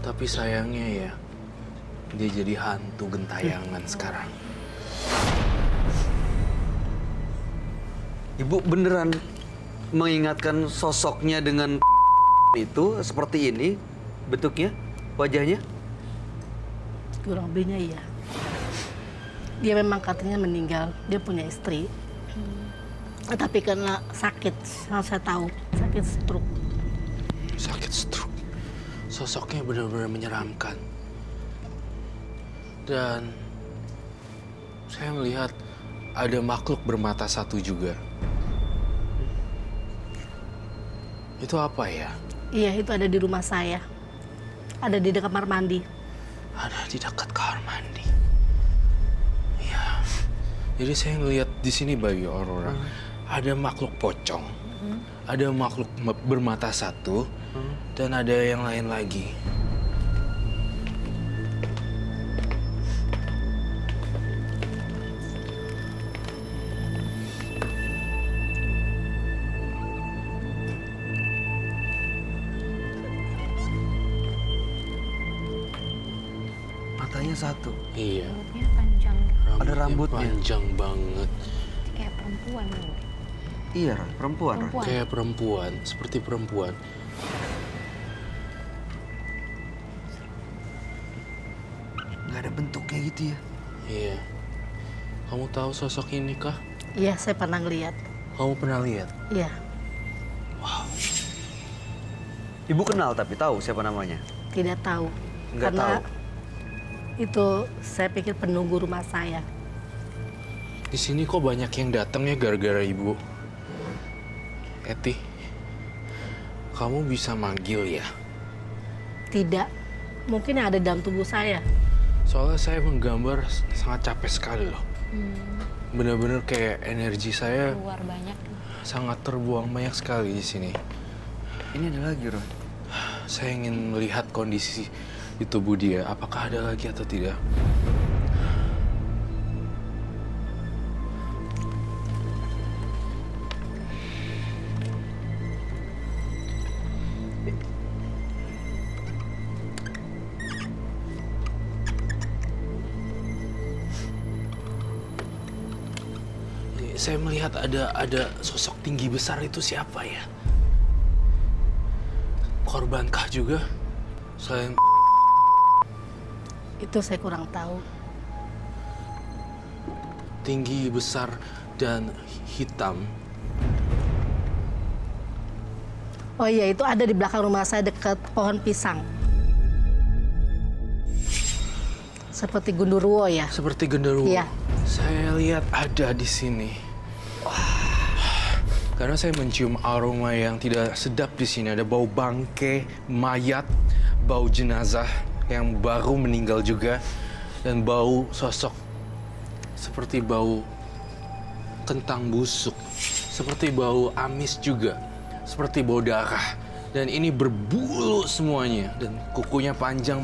Tapi sayangnya ya, dia jadi hantu gentayangan sekarang. Ibu beneran mengingatkan sosoknya dengan itu seperti ini bentuknya, wajahnya? Kurang lebihnya iya. Dia memang katanya meninggal. Dia punya istri. Tapi karena sakit, yang saya tahu, sakit stroke. Sakit stroke. Sosoknya benar-benar menyeramkan. Dan saya melihat ada makhluk bermata satu juga. Itu apa ya? Iya, itu ada di rumah saya. Ada di dekat kamar mandi. Ada di dekat kamar mandi. Iya. Jadi saya ngelihat di sini bagi Aurora, ada makhluk pocong, ada makhluk bermata satu, dan ada yang lain lagi. Matanya satu. Iya. Rambutnya panjang, Ada rambutnya. Panjang banget. kayak perempuan. Iya, Roy, perempuan. Roy. Perempuan. Kayak perempuan, seperti perempuan. Nggak ada bentuknya gitu ya. Iya. Kamu tahu sosok ini kah? Iya, saya pernah ngeliat. Kamu pernah lihat? Iya, Ibu kenal tapi tahu siapa namanya? tidak tahu. Nggak Karena tahu. itu saya pikir penunggu rumah saya. Di sini kok banyak yang datang ya gara-gara ibu. Eti, kamu bisa manggil ya? Tidak. Mungkin yang ada dalam tubuh saya. Soalnya saya menggambar sangat capek sekali loh. Bener-bener kayak energi saya Keluar banyak. sangat terbuang banyak sekali di sini. Ini ada lagi, Roy. Saya ingin melihat kondisi di tubuh dia. Apakah ada lagi atau tidak? Saya melihat ada sosok tinggi besar itu siapa ya? Korbankah juga? Selain Itu saya kurang tahu. tinggi besar dan hitam. Oh iya, itu ada di belakang rumah saya dekat pohon pisang. Seperti gundurwo ya. Seperti genderuwo. Iya, Saya lihat ada di sini. Karena saya mencium aroma yang tidak sedap di sini. Ada bau bangke, mayat, bau jenazah yang baru meninggal juga, dan bau sosok seperti bau kentang busuk, seperti bau amis juga, seperti bau darah. Dan ini berbulu semuanya, dan kukunya panjang.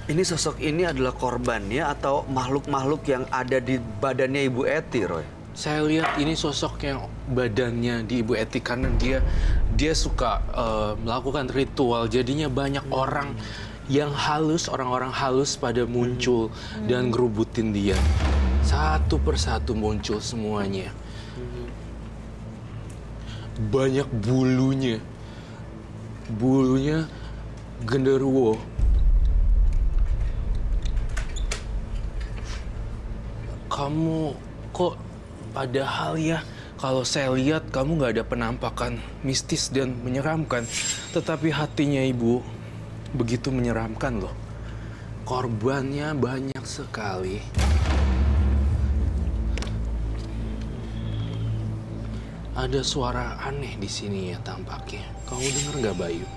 Ini sosok ini adalah korbannya atau makhluk-makhluk yang ada di badannya Ibu Eti, Roy? Saya lihat ini sosok yang badannya di Ibu Eti karena dia suka melakukan ritual. Jadinya banyak orang yang halus, orang-orang halus pada muncul dan ngerubutin dia. Satu persatu muncul semuanya. Banyak bulunya. Bulunya genderuwo. Kamu kok padahal ya, kalau saya lihat kamu nggak ada penampakan mistis dan menyeramkan. Tetapi hatinya ibu begitu menyeramkan loh. Korbannya banyak sekali. Ada suara aneh di sini ya tampaknya. Kamu dengar nggak, Bayu?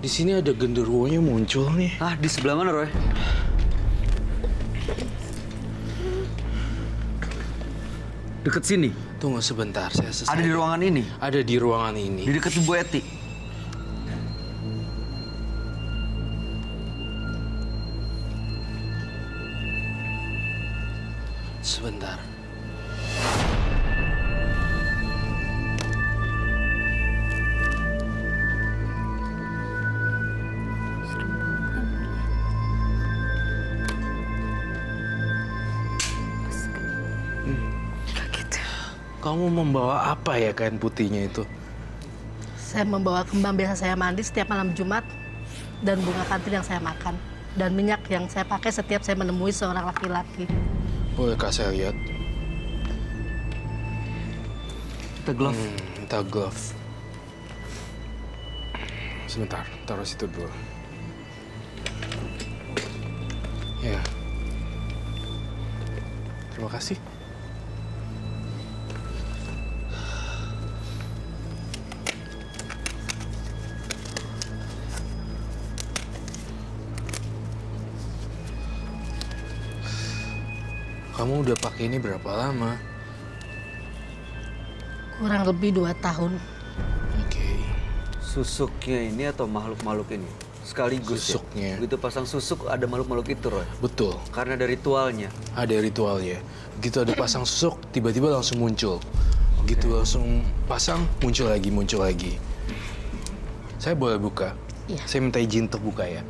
Di sini ada genderuwonya muncul nih. Ah, di sebelah mana, Roy? Deket sini? Tunggu sebentar, saya selesai. Ada di ruangan ini? Ada di ruangan ini. Di dekat Ibu Eti? Sebentar. Kamu membawa apa ya kain putihnya itu? Saya membawa kembang biasa saya mandi setiap malam Jumat dan bunga kantil yang saya makan dan minyak yang saya pakai setiap saya menemui seorang laki-laki. Bolehkah saya lihat? The glove. Minta glove. Sebentar, taruh situ dulu. Ya. Terima kasih. Kamu udah pakai ini berapa lama? Kurang lebih 2 tahun. Oke. Susuknya ini atau makhluk-makhluk ini? Sekaligus Susuknya. ya? Begitu pasang susuk ada makhluk-makhluk itu, Roy? Betul. Karena ada ritualnya. Ada ritualnya. Begitu ada pasang susuk, tiba-tiba langsung muncul. Begitu langsung pasang, muncul lagi. Saya boleh buka? Iya. Saya minta izin untuk buka ya.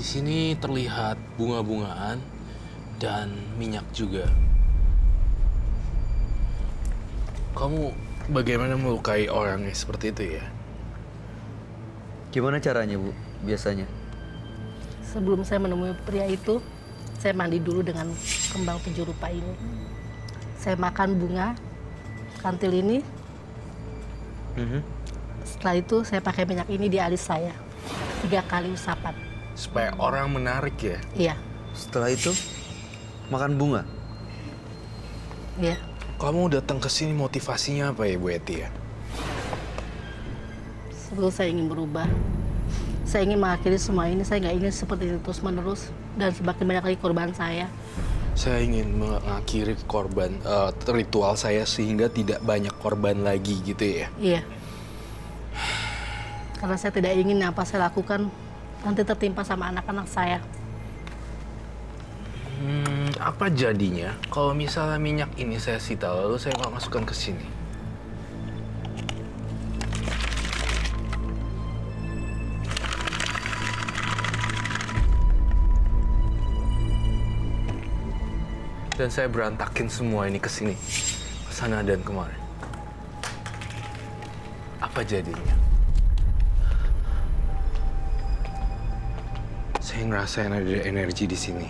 Di sini terlihat bunga-bungaan dan minyak juga. Kamu bagaimana melukai orangnya seperti itu ya? Gimana caranya, Bu, biasanya? Sebelum saya menemui pria itu, saya mandi dulu dengan kembang 7 rupa ini. Saya makan bunga kantil ini. Setelah itu saya pakai minyak ini di alis saya 3 kali usapan. Supaya orang menarik ya? Iya, Setelah itu, makan bunga? iya. Kamu datang ke sini motivasinya apa ya, Bu Eti ya? Sebelum saya ingin berubah, saya ingin mengakhiri semua ini. Saya nggak ingin seperti ini terus menerus dan semakin banyak lagi korban saya. Saya ingin mengakhiri ritual saya sehingga tidak banyak korban lagi gitu ya? Iya. Karena saya tidak ingin apa saya lakukan nanti tertimpa sama anak-anak saya. Apa jadinya kalau misalnya minyak ini saya sita lalu saya masukkan ke sini? Dan saya berantakin semua ini ke sini. sana dan kemari. Apa jadinya? Saya ngerasain ada energi di sini.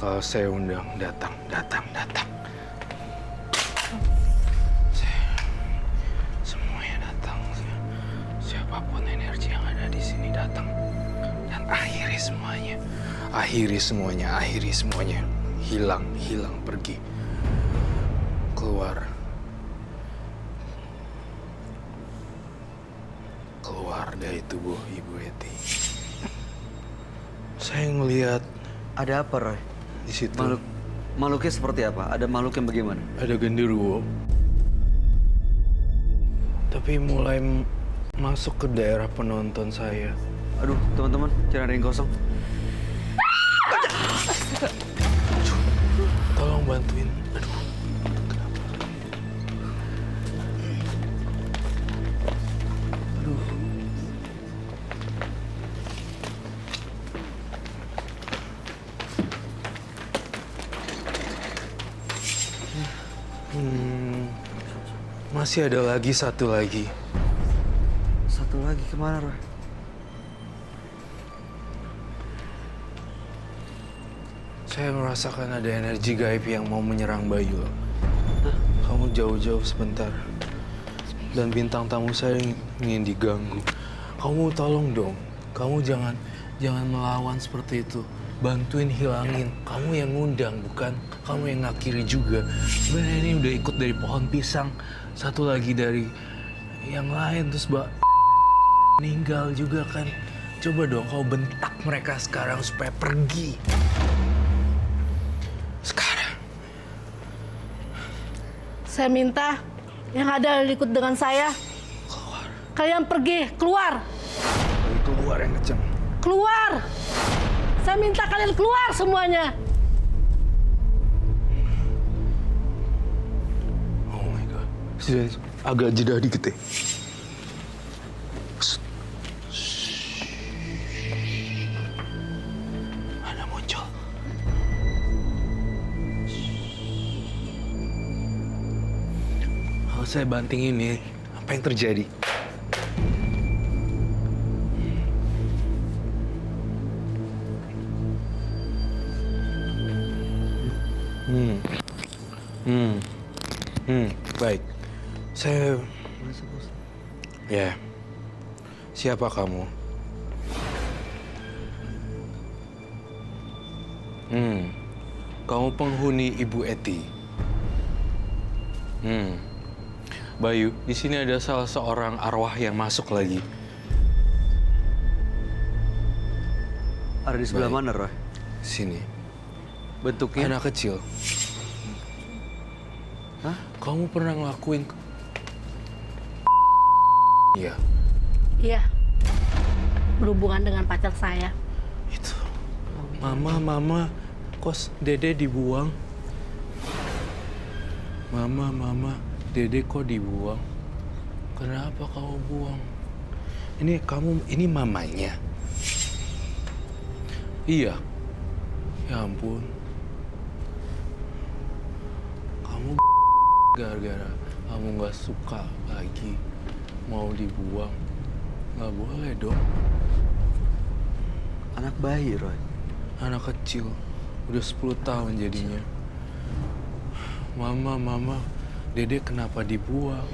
Kalau saya undang, datang. Semuanya datang. Siapapun energi yang ada di sini datang. Dan akhiri semuanya. Hilang, pergi. Keluar dari tubuh Ibu Eti. Saya ngelihat Ada apa, Roy? di situ Makhluknya seperti apa? Ada makhluk yang bagaimana? ada genderuwo. Tapi mulai masuk ke daerah penonton saya. Aduh, teman-teman, jangan ada yang kosong. Tolong bantuin. Aduh. Masih ada lagi satu lagi. Satu lagi kemana, Roy? Saya merasakan ada energi gaib yang mau menyerang Bayu. Kamu jauh-jauh sebentar. Dan bintang tamu saya ingin diganggu. Kamu tolong dong. Kamu jangan melawan seperti itu. Bantuin hilangin. Kamu yang ngundang, bukan? Kamu yang ngakhiri juga. Sebenarnya ini udah ikut dari pohon pisang. Satu lagi dari yang lain. Terus meninggal juga kan. Coba dong kau bentak mereka sekarang supaya pergi. Sekarang. Saya minta yang ada ikut dengan saya. Keluar. Kalian pergi, keluar. Keluar yang kenceng. Keluar. Saya minta kalian keluar semuanya. Oh my God. Sudah agak jeda dikit ya. Ada muncul. Kalau saya banting ini, apa yang terjadi? Baik. Saya... Ya. Siapa kamu? Kamu penghuni Ibu Eti. Bayu, di sini ada salah seorang arwah yang masuk lagi. Ada di sebelah Baik. mana, Roy? Sini. Bentuknya? Anak kecil. Hah? Kamu pernah ngelakuin... Iya, Iya. Berhubungan dengan pacar saya. itu. Mama, kos Dede dibuang. Mama, Dede kok dibuang? Kenapa kamu buang? Ini mamanya. Iya. Ya ampun. Kamu gara-gara kamu nggak suka lagi mau dibuang. Nggak boleh dong. Anak bayi, Roy. Anak kecil, udah 10 tahun jadinya. Mama, Dede kenapa dibuang?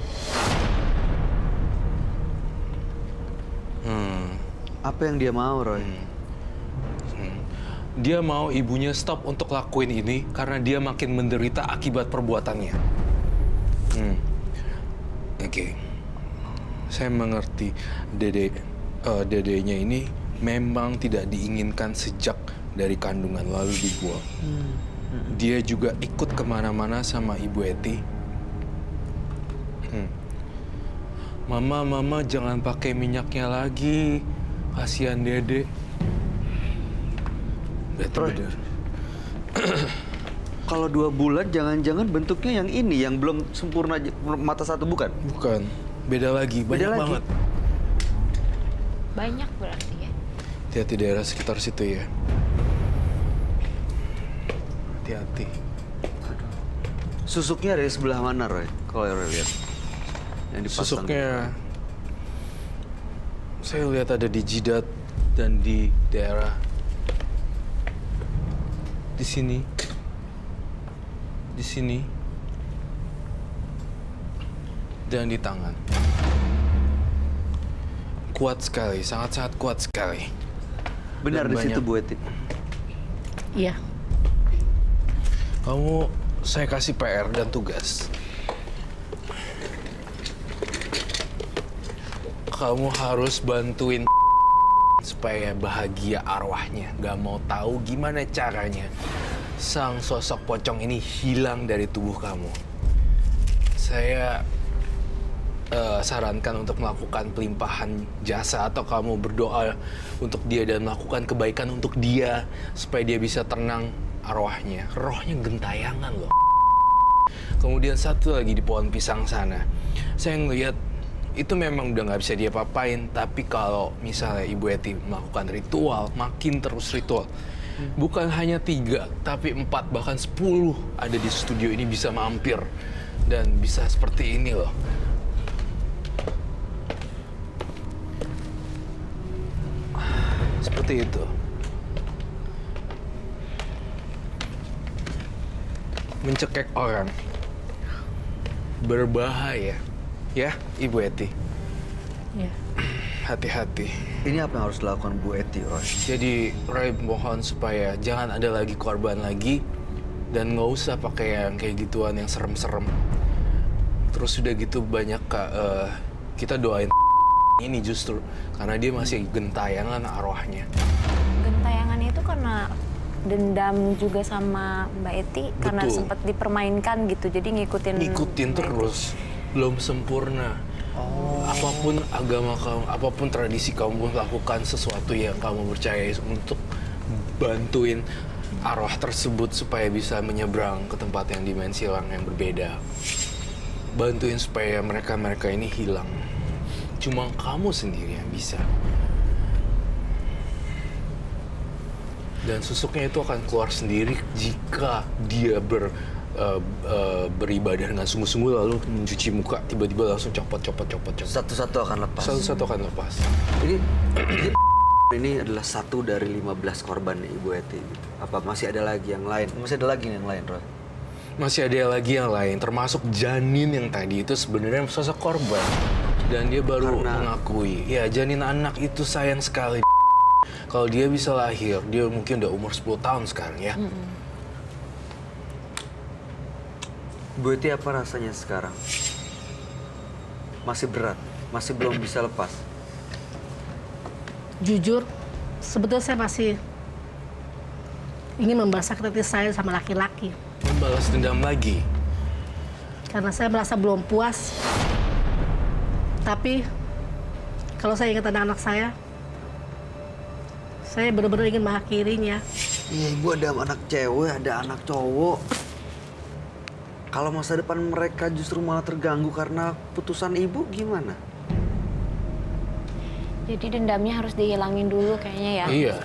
Apa yang dia mau, Roy? Dia mau ibunya stop untuk lakuin ini karena dia makin menderita akibat perbuatannya. Oke. Saya mengerti dedenya ini memang tidak diinginkan sejak dari kandungan lalu dibuang. Dia juga ikut kemana-mana sama Ibu Eti. Mama, jangan pakai minyaknya lagi. Kasihan Dede. Betul. Kalau 2 bulan, jangan-jangan bentuknya yang ini, yang belum sempurna mata satu, bukan? Bukan. Beda lagi. Beda Banyak lagi? banget. Banyak berarti ya. Hati-hati daerah sekitar situ ya. Hati-hati. Susuknya dari sebelah mana, Roy? Kalau Roy lihat. Yang dipasang. Susuknya saya lihat ada di jidat dan di daerah di sini. Di sini. Dan di tangan. Kuat sekali, sangat-sangat kuat sekali. Benar Dan di situ, banyak. Bu Eti. Iya. Saya kasih PR dan tugas. Kamu harus bantuin supaya bahagia arwahnya. Gak mau tahu gimana caranya sang sosok pocong ini hilang dari tubuh kamu. Saya sarankan untuk melakukan pelimpahan jasa atau kamu berdoa untuk dia dan melakukan kebaikan untuk dia supaya dia bisa tenang arwahnya. Rohnya gentayangan loh. Kemudian satu lagi di pohon pisang sana. Saya ngelihat itu memang udah nggak bisa dia papain, tapi kalau misalnya Ibu Eti melakukan ritual, makin terus ritual. Bukan hanya 3, tapi 4, bahkan 10 ada di studio ini bisa mampir. Dan bisa seperti ini loh. Seperti itu. Mencekik orang. Berbahaya. Ya, Ibu Eti. Iya. Hati-hati. Ini apa yang harus dilakukan Bu Eti, Roy? Jadi, Roy mohon supaya jangan ada lagi korban lagi. Dan nggak usah pakai yang kayak gituan yang serem-serem. Terus udah gitu banyak kita doain ini justru. Karena dia masih gentayangan arwahnya. Gentayangan itu karena dendam juga sama Mbak Eti karena Betul. sempat dipermainkan gitu, jadi ngikutin Ngikutin Mbak Eti. terus. Belum sempurna. Apapun agama kamu, apapun tradisi kamu, lakukan sesuatu yang kamu percaya untuk bantuin arwah tersebut supaya bisa menyeberang ke tempat yang dimensi yang berbeda. Bantuin supaya mereka ini hilang. Cuma kamu sendiri yang bisa. Dan susuknya itu akan keluar sendiri jika dia beribadah dengan sungguh-sungguh lalu mencuci muka, tiba-tiba langsung copot. Satu-satu akan lepas. Satu-satu akan lepas. Ini adalah 1 dari 15 korban Ibu Eti. Apa masih ada lagi yang lain? Masih ada lagi yang lain, Roy? Masih ada lagi yang lain, termasuk janin yang tadi itu sebenarnya sosok korban. Dan dia baru mengakui, ya janin anak itu sayang sekali. Kalau dia bisa lahir, dia mungkin udah umur 10 tahun sekarang ya. Bu Eti apa rasanya sekarang? Masih berat? Masih belum bisa lepas? Jujur, sebetulnya saya masih ingin membalaskan hati saya sama laki-laki. Membalas dendam lagi. Karena saya merasa belum puas. Tapi, kalau saya ingat anak-anak saya benar-benar ingin mengakhirinya. Iya, Ibu ada anak cewek, ada anak cowok. Kalau masa depan mereka justru malah terganggu karena putusan Ibu, gimana? Jadi dendamnya harus dihilangin dulu kayaknya ya. Iya.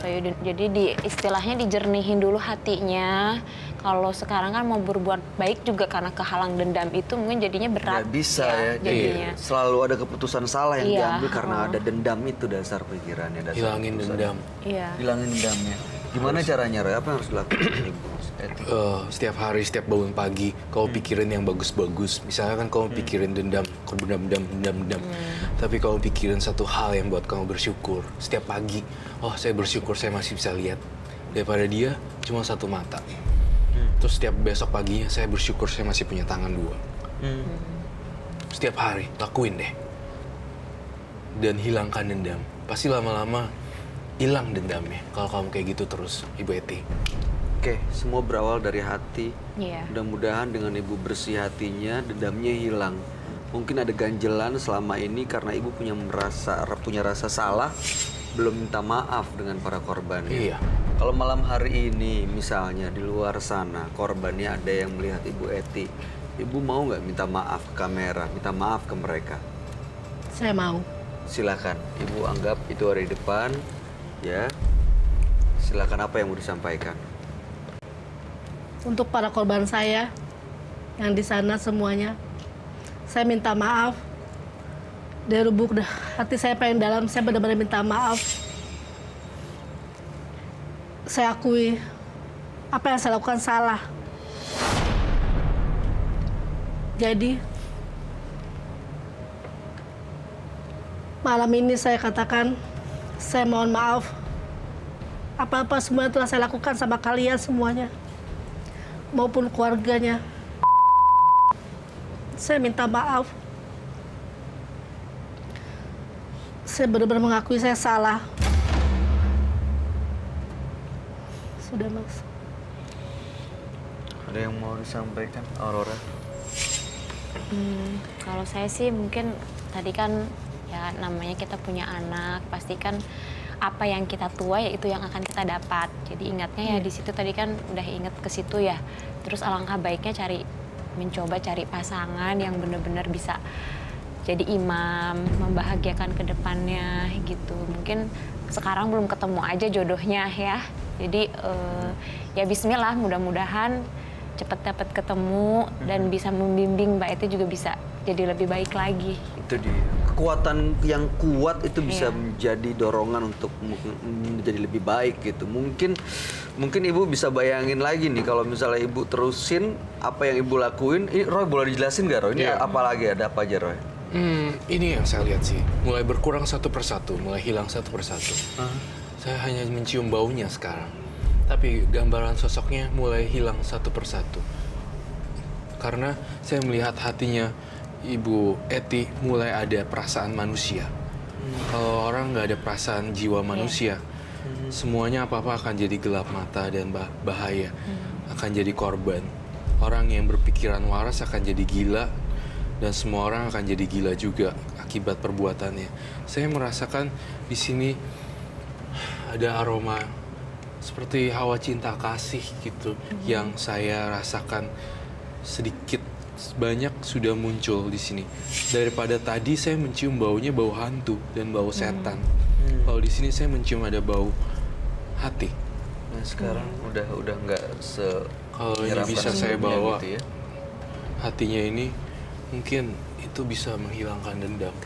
Jadi istilahnya dijernihin dulu hatinya. Kalau sekarang kan mau berbuat baik juga karena kehalang dendam itu mungkin jadinya berat. Nggak bisa ya, jadinya. selalu ada keputusan salah yang Iya, diambil karena ada dendam itu dasar pikirannya. Dasar Hilangin keputusan. dendam. Iya. Hilangin dendamnya. Gimana caranya, Roy? Apa yang harus dilakukan Ibu Eti? Setiap hari, setiap bangun pagi, kau pikirin yang bagus-bagus. Misalnya kan kau pikirin dendam. Tapi kau pikirin satu hal yang buat kamu bersyukur. Setiap pagi, oh saya bersyukur saya masih bisa lihat. Daripada dia cuma satu mata. Terus setiap besok paginya saya bersyukur saya masih punya tangan 2. Setiap hari, lakuin deh. Dan hilangkan dendam. Pasti lama-lama hilang dendamnya kalau kamu kayak gitu terus, Ibu Eti. Oke, semua berawal dari hati. Iya. Mudah-mudahan dengan Ibu bersih hatinya, dendamnya hilang. Mungkin ada ganjelan selama ini karena Ibu punya rasa salah, belum minta maaf dengan para korban. Iya. Kalau malam hari ini misalnya di luar sana korbannya ada yang melihat Ibu Eti, Ibu mau nggak minta maaf ke kamera, minta maaf ke mereka? Saya mau. Silakan, Ibu anggap itu ada di depan, ya. Silakan, apa yang mau disampaikan? Untuk para korban saya, yang di sana semuanya. Saya minta maaf. Dari lubuk hati saya paling dalam, saya benar-benar minta maaf. Saya akui apa yang saya lakukan salah. Jadi malam ini saya katakan, saya mohon maaf. Apa-apa semua yang telah saya lakukan sama kalian semuanya, maupun keluarganya. Saya minta maaf. Saya benar-benar mengakui saya salah. Sudah, Mas. Ada yang mau disampaikan, Aurora? Kalau saya sih mungkin tadi kan ya namanya kita punya anak, pastikan apa yang kita tua ya itu yang akan kita dapat. Jadi ingatnya ya di situ tadi kan udah inget ke situ ya. Terus alangkah baiknya mencoba cari pasangan yang benar-benar bisa jadi imam, membahagiakan ke depannya gitu. Mungkin sekarang belum ketemu aja jodohnya ya. Jadi ya bismillah, mudah-mudahan cepat dapat ketemu dan bisa membimbing Mbak Eti juga bisa jadi lebih baik lagi. Itu dia. Kekuatan yang kuat itu bisa Iya. menjadi dorongan untuk menjadi lebih baik gitu. Mungkin Ibu bisa bayangin lagi nih kalau misalnya Ibu terusin apa yang Ibu lakuin. Ini Roy boleh dijelasin nggak Roy? Ini Iya. apa lagi, ada apa aja Roy? Ini yang saya lihat sih. Mulai berkurang satu persatu, mulai hilang satu persatu. Saya hanya mencium baunya sekarang. Tapi gambaran sosoknya mulai hilang satu persatu. Karena saya melihat hatinya Ibu Eti mulai ada perasaan manusia. Kalau orang nggak ada perasaan jiwa manusia, semuanya apa-apa akan jadi gelap mata dan bahaya. Akan jadi korban. Orang yang berpikiran waras akan jadi gila. Dan semua orang akan jadi gila juga akibat perbuatannya. Saya merasakan di sini ada aroma seperti hawa cinta kasih gitu yang saya rasakan sedikit banyak sudah muncul di sini. Daripada tadi saya mencium baunya bau hantu dan bau setan. Kalau di sini saya mencium ada bau hati. Nah sekarang udah nggak Kalau ini menyeramkan bisa saya sebelumnya bawa, gitu ya. hatinya ini mungkin itu bisa menghilangkan dendam.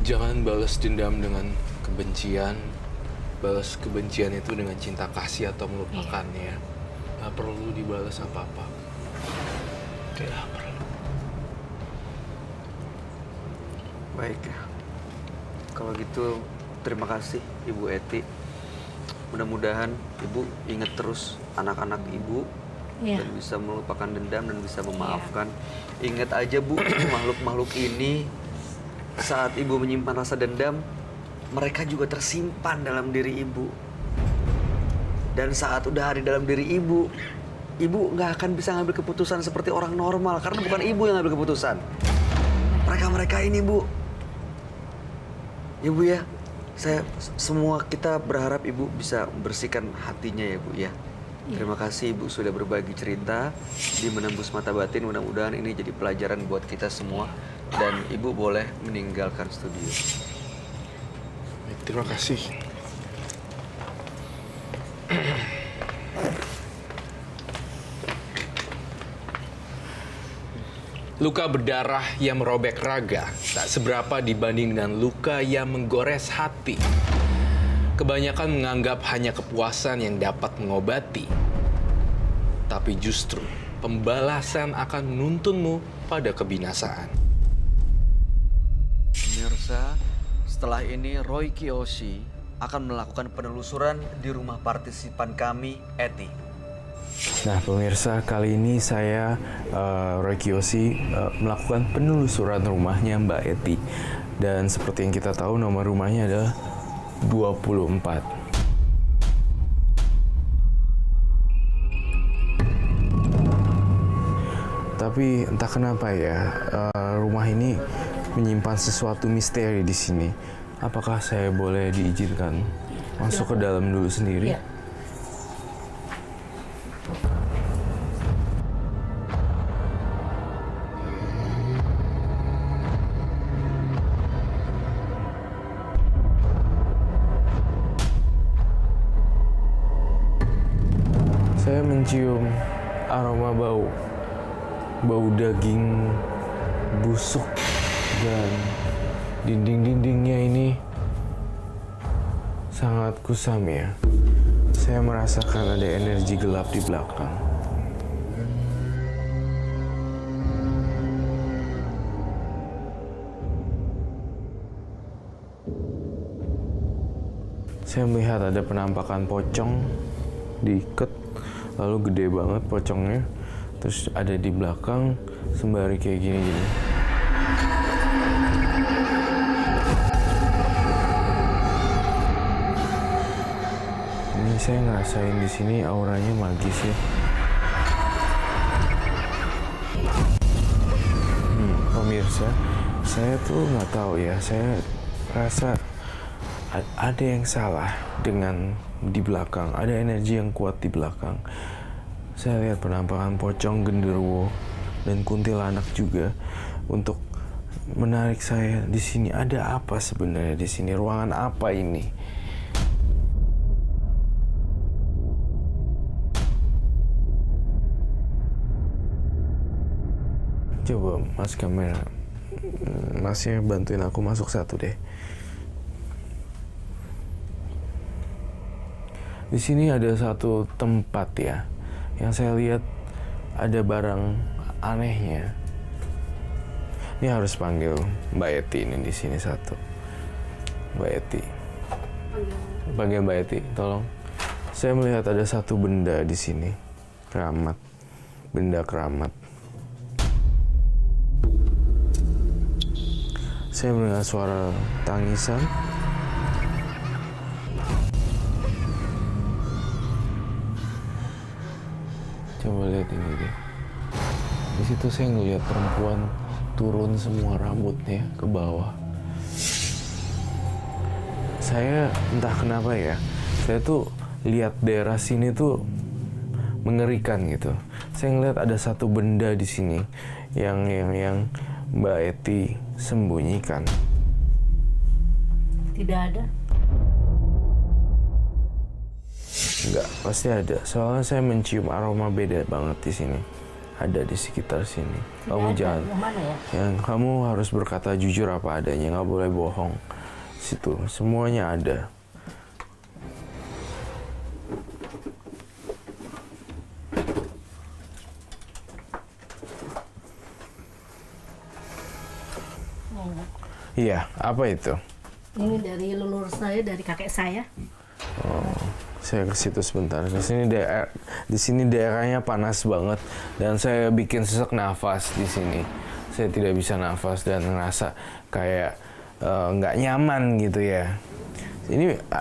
Jangan balas dendam dengan kebencian. Balas kebencian itu dengan cinta kasih atau melupakannya. Gak perlu dibalas apa-apa. Gak perlu. Baik ya. Kalau gitu terima kasih Ibu Eti. Mudah-mudahan Ibu ingat terus anak-anak Ibu. Iya. Dan bisa melupakan dendam dan bisa memaafkan. Ingat aja Bu, makhluk-makhluk ini saat Ibu menyimpan rasa dendam, mereka juga tersimpan dalam diri Ibu. Dan saat udah ada dalam diri Ibu nggak akan bisa ngambil keputusan seperti orang normal karena bukan Ibu yang ngambil keputusan. Mereka ini Bu. Ya Bu ya, semua kita berharap Ibu bisa membersihkan hatinya ya Bu ya. Terima kasih Ibu sudah berbagi cerita di Menembus Mata Batin. Mudah-mudahan ini jadi pelajaran buat kita semua. Dan Ibu boleh meninggalkan studio. Terima kasih. Luka berdarah yang merobek raga tak seberapa dibanding dengan luka yang menggores hati. Kebanyakan menganggap hanya kepuasan yang dapat mengobati. Tapi justru pembalasan akan menuntunmu pada kebinasaan. Pemirsa, setelah ini Roy Kiyoshi akan melakukan penelusuran di rumah partisipan kami, Eti. Nah pemirsa, kali ini saya, Roy Kiyoshi, melakukan penelusuran rumahnya Mbak Eti. Dan seperti yang kita tahu, nomor rumahnya adalah 24. Tapi entah kenapa ya, rumah ini menyimpan sesuatu misteri di sini. Apakah saya boleh diizinkan masuk ke dalam dulu sendiri? Iya. Saya mencium aroma bau bau daging busuk dan dinding-dindingnya ini sangat kusam ya. Saya merasakan ada energi gelap di belakang. Saya melihat ada penampakan pocong diikat, lalu gede banget pocongnya, terus ada di belakang sembari kayak gini-gini. Ini saya ngerasain di sini auranya magis ya. Pemirsa, saya tuh nggak tahu ya, saya rasa ada yang salah dengan di belakang, ada energi yang kuat di belakang. Saya lihat penampakan pocong, genderuwo, dan kuntilanak juga untuk menarik saya di sini. Ada apa sebenarnya di sini? Ruangan apa ini? Coba Mas kamera, Masnya bantuin aku masuk satu deh. Di sini ada satu tempat ya, yang saya lihat ada barang anehnya. Ini harus panggil Mbak Eti ini di sini satu. Mbak Eti. Panggil Mbak Eti, tolong. Saya melihat ada satu benda di sini, keramat, benda keramat. Saya mendengar suara tangisan. Coba lihat ini deh. Di situ saya ngelihat perempuan turun semua rambutnya ke bawah. Saya entah kenapa ya, saya tuh lihat daerah sini tuh mengerikan gitu. Saya ngelihat ada satu benda di sini yang Mbak Eti sembunyikan. Tidak ada. Enggak, pasti ada. Soalnya saya mencium aroma beda banget di sini. Ada di sekitar sini. Kamu jangan. Yang mana ya? Yang kamu harus berkata jujur apa adanya, nggak boleh bohong. Situ, semuanya ada. Iya, apa itu? Ini dari leluhur saya, dari kakek saya. Oh, saya ke situ sebentar. Di sini daerahnya panas banget dan saya bikin sesak nafas di sini. Saya tidak bisa nafas dan ngerasa kayak nggak nyaman gitu ya.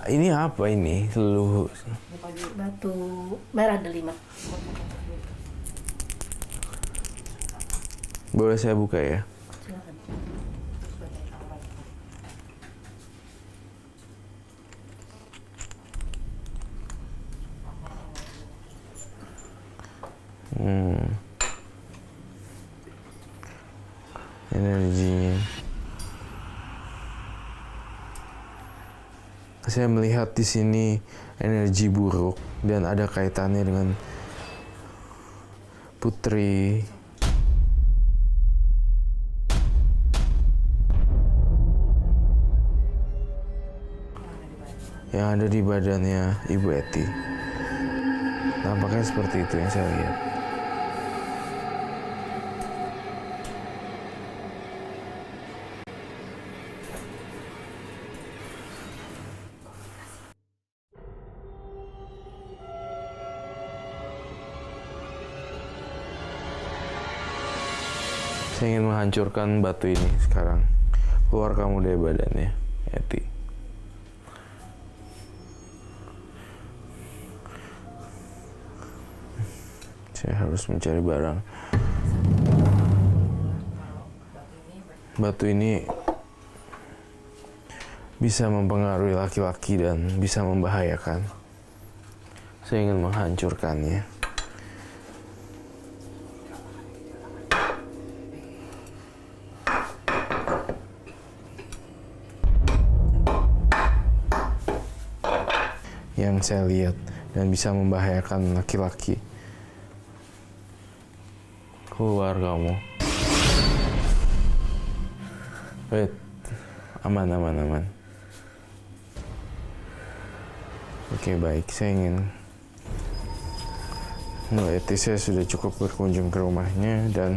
Ini apa ini? Leluhur. Batu merah delima. Boleh saya buka ya? Silakan. Energinya. Saya melihat di sini energi buruk dan ada kaitannya dengan putri. Yang ada di badannya Ibu Eti. Nampaknya seperti itu yang saya lihat. Saya ingin menghancurkan batu ini sekarang. Keluar kamu dari badannya, Eti. Saya harus mencari barang. Batu ini bisa mempengaruhi laki-laki dan bisa membahayakan. Saya ingin menghancurkannya. Yang saya lihat dan bisa membahayakan laki-laki. keluar kamu. Wait, aman. Oke, baik. Saya ingin Mbak Eti, saya sudah cukup berkunjung ke rumahnya dan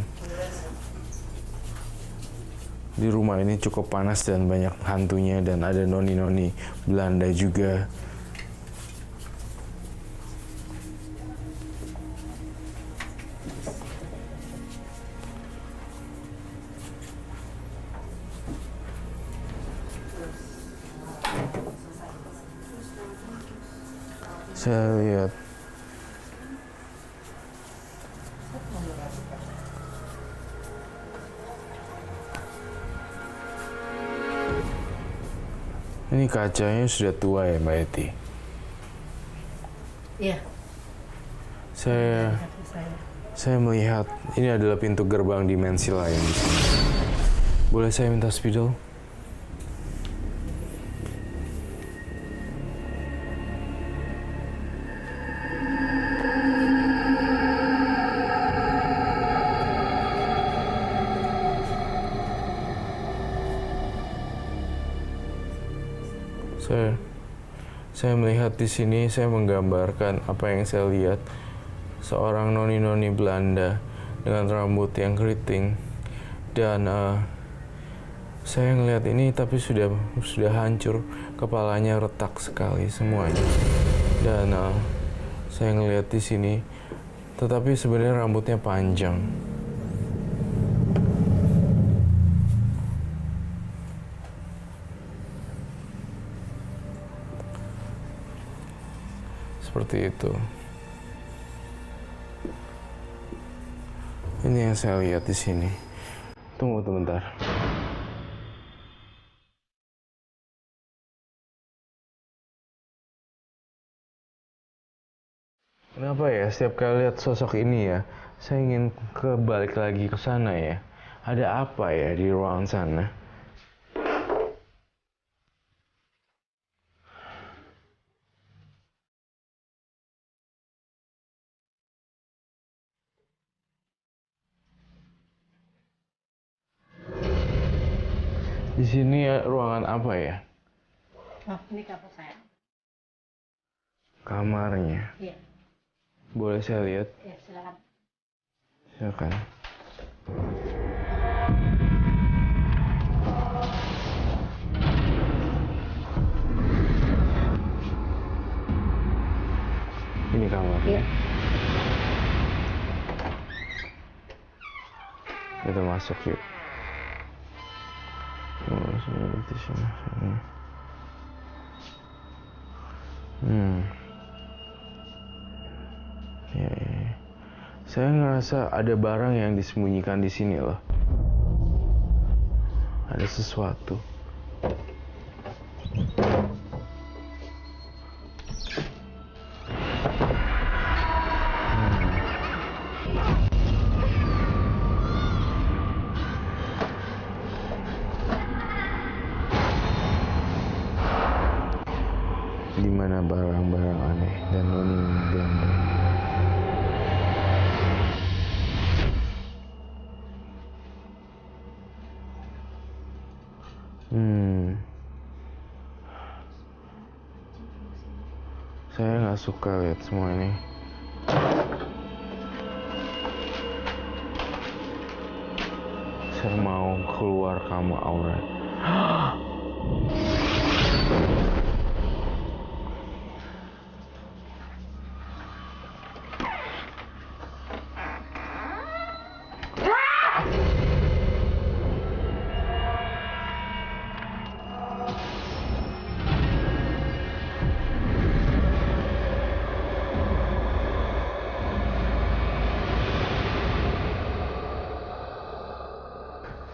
di rumah ini cukup panas dan banyak hantunya dan ada noni-noni Belanda juga. Saya lihat ini kacanya sudah tua ya, Mbak Eti. Iya. Saya melihat ini adalah pintu gerbang dimensi lain di sini. Boleh saya minta spidol? Saya melihat di sini, saya menggambarkan apa yang saya lihat. Seorang noni-noni Belanda dengan rambut yang keriting. Dan saya ngelihat ini tapi sudah hancur, kepalanya retak sekali semuanya. Dan saya ngelihat di sini, tetapi sebenarnya rambutnya panjang. Seperti itu. Ini yang saya lihat di sini. Tunggu sebentar. Kenapa ya setiap kali lihat sosok ini ya, saya ingin balik lagi ke sana ya. Ada apa ya di ruangan sana? Di sini ya, ruangan apa ya? Oh, ini kamar saya. Kamarnya. Iya. Boleh saya lihat? Ya, silakan. Silakan. Ini kamarnya. Iya. Kita masuk yuk. Di sini. Ya. Saya ngerasa ada barang yang disembunyikan di sini loh. Ada sesuatu. Di mana barang-barang aneh dan noni Belanda. Saya nggak suka lihat semua ini. Saya mau keluar kamu, Aura.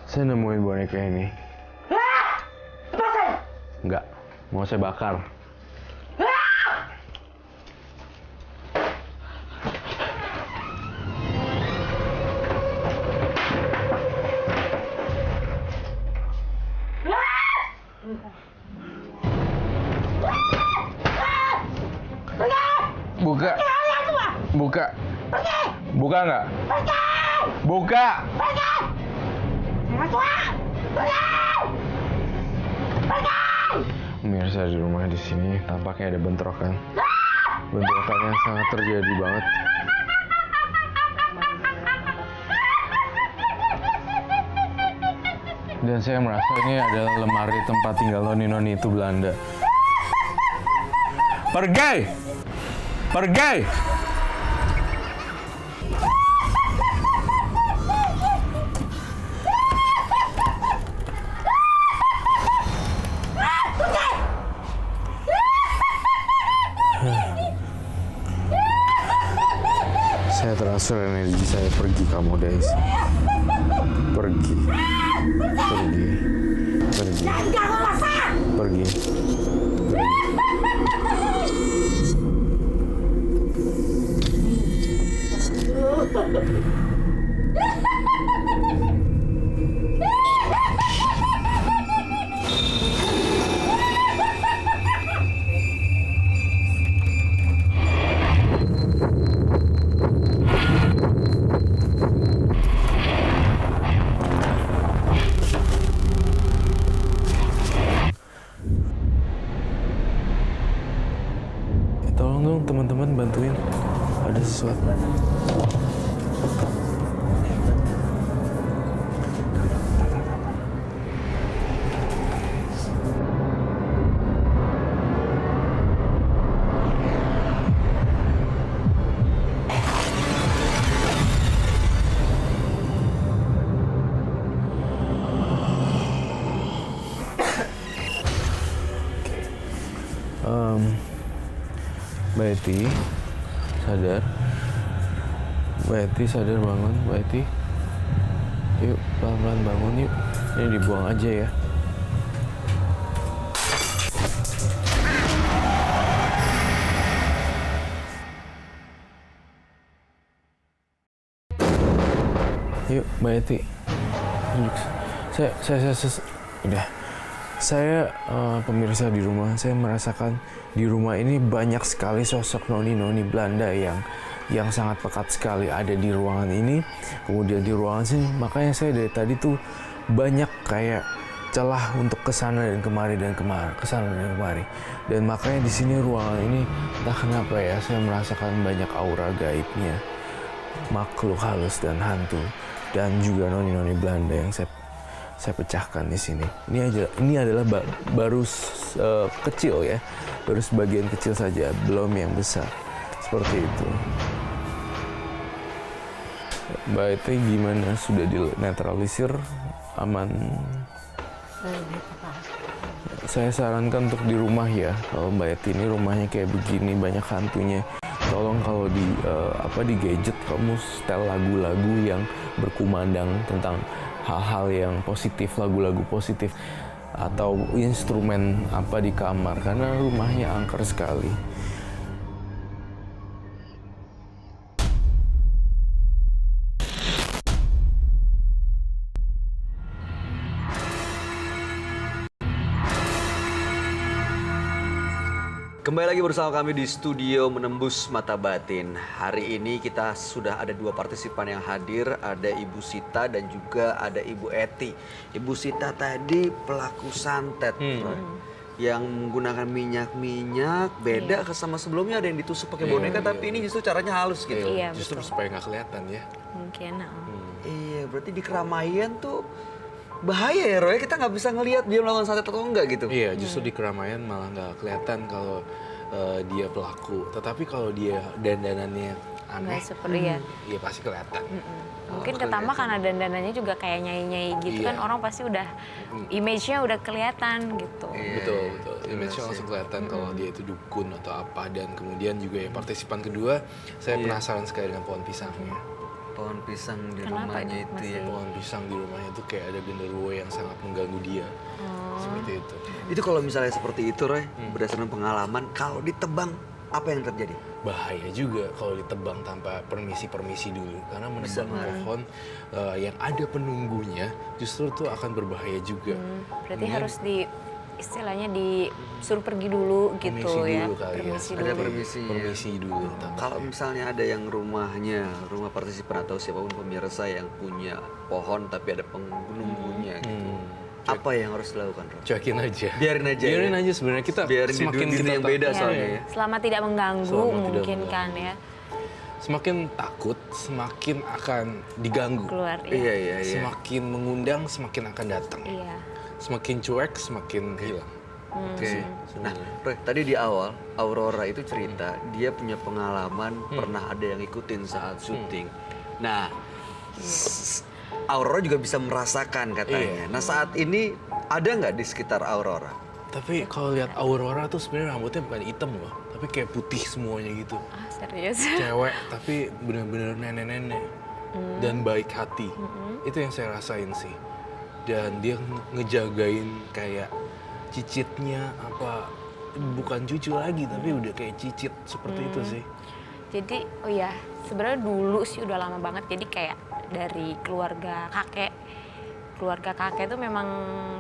Saya nemuin boneka ini. Enggak, mau saya bakar. Buka. Buka. Buka nggak? Buka! Pemirsa, di rumah di sini tampaknya ada bentrokan. Bentrokan yang sangat terjadi banget. Dan saya merasa ini adalah lemari tempat tinggal noni-noni itu Belanda. Pergi! Pergi! Saya transfer energi saya, pergi kamu dari sini. Pergi. Pergi. Pergi. Pergi. Tolong dong teman-teman bantuin, ada sesuatu. Mbak Eti, sadar. Mbak Eti, sadar, bangun. Mbak Eti, yuk pelan-pelan bangun yuk. Ini dibuang aja ya. Yuk, Mbak Eti. Saya udah. Saya pemirsa di rumah, saya merasakan di rumah ini banyak sekali sosok noni-noni Belanda yang sangat pekat sekali ada di ruangan ini. Kemudian di ruangan sini, makanya saya dari tadi tuh banyak kayak celah untuk kesana dan kemari dan kesana dan kemari. Dan makanya di sini ruangan ini entah kenapa ya, saya merasakan banyak aura gaibnya, makhluk halus dan hantu, dan juga noni-noni Belanda yang saya pecahkan di sini. Ini adalah baru kecil ya, baru sebagian kecil saja, belum yang besar seperti itu. Mbak Eti gimana, sudah dinetralisir, aman? Saya sarankan untuk di rumah ya, kalau Mbak Eti ini rumahnya kayak begini banyak hantunya, tolong kalau di gadget kamu setel lagu-lagu yang berkumandang tentang hal-hal yang positif, lagu-lagu positif, atau instrumen apa di kamar, karena rumahnya angker sekali. Kembali lagi bersama kami di studio Menembus Mata Batin. Hari ini kita sudah ada dua partisipan yang hadir, ada Ibu Sita dan juga ada Ibu Eti. Ibu Sita tadi pelaku santet, yang menggunakan minyak-minyak, beda sama sebelumnya, ada yang ditusuk pakai boneka, tapi ini justru caranya halus gitu. Iya, Justru betul. supaya nggak kelihatan ya. Mungkin. Iya, berarti di keramaian tuh bahaya ya Roy, kita nggak bisa ngelihat dia melakukan santet atau enggak gitu. Iya, justru di keramaian malah nggak kelihatan kalau dia pelaku. Tetapi kalau dia dandanannya aneh, Nggak seperti ya. iya pasti kelihatan. Mungkin ketambah karena dandanannya juga kayak nyai-nyai gitu Iya. kan, orang pasti udah image-nya udah kelihatan gitu. Betul, betul. Image-nya langsung kelihatan kalau dia itu dukun atau apa. Dan kemudian juga yang partisipan kedua, saya penasaran sekali dengan pohon pisangnya. Pohon pisang di Kenapa rumahnya itu itu ya. Pohon pisang di rumahnya itu kayak ada genderuwo yang sangat mengganggu dia. Seperti itu. Itu kalau misalnya seperti itu Roy, berdasarkan pengalaman, kalau ditebang apa yang terjadi? Bahaya juga kalau ditebang tanpa permisi dulu, karena menebang pohon yang ada penunggunya justru tuh akan berbahaya juga. Berarti Kemudian harus istilahnya disuruh pergi dulu gitu Permisi ya. dulu kali ya. Permisi Ada dulu. Permisi dulu. Kalau misalnya ada yang rumah partisipan atau siapapun pemirsa yang punya pohon tapi ada penghuni-penghuninya gitu. Apa yang harus dilakukan, Roy? Cuekin aja. Biarin aja. Biarin aja sebenarnya kita Biarin di semakin dunia kita yang beda Iya, soalnya ya. Selama tidak mengganggu Selama tidak mungkin mengganggu. kan ya. Semakin takut, semakin akan diganggu. Keluar ya. Iya. Semakin mengundang, semakin akan datang. Iya. Semakin cuek, semakin hilang. Oke. Nah, Roy, tadi di awal Aurora itu cerita dia punya pengalaman pernah ada yang ikutin saat syuting. Nah, Aurora juga bisa merasakan katanya. Iya. Nah, saat ini ada nggak di sekitar Aurora? Tapi kalau lihat Aurora tuh sebenarnya rambutnya bukan hitam loh, tapi kayak putih semuanya gitu. Ah, serius. Cewek tapi bener-bener nenek-nenek dan baik hati. Itu yang saya rasain sih. Dan dia ngejagain kayak cicitnya apa, bukan cucu lagi tapi udah kayak cicit seperti itu sih. Jadi oh ya, sebenarnya dulu sih udah lama banget. Jadi kayak dari keluarga kakek itu memang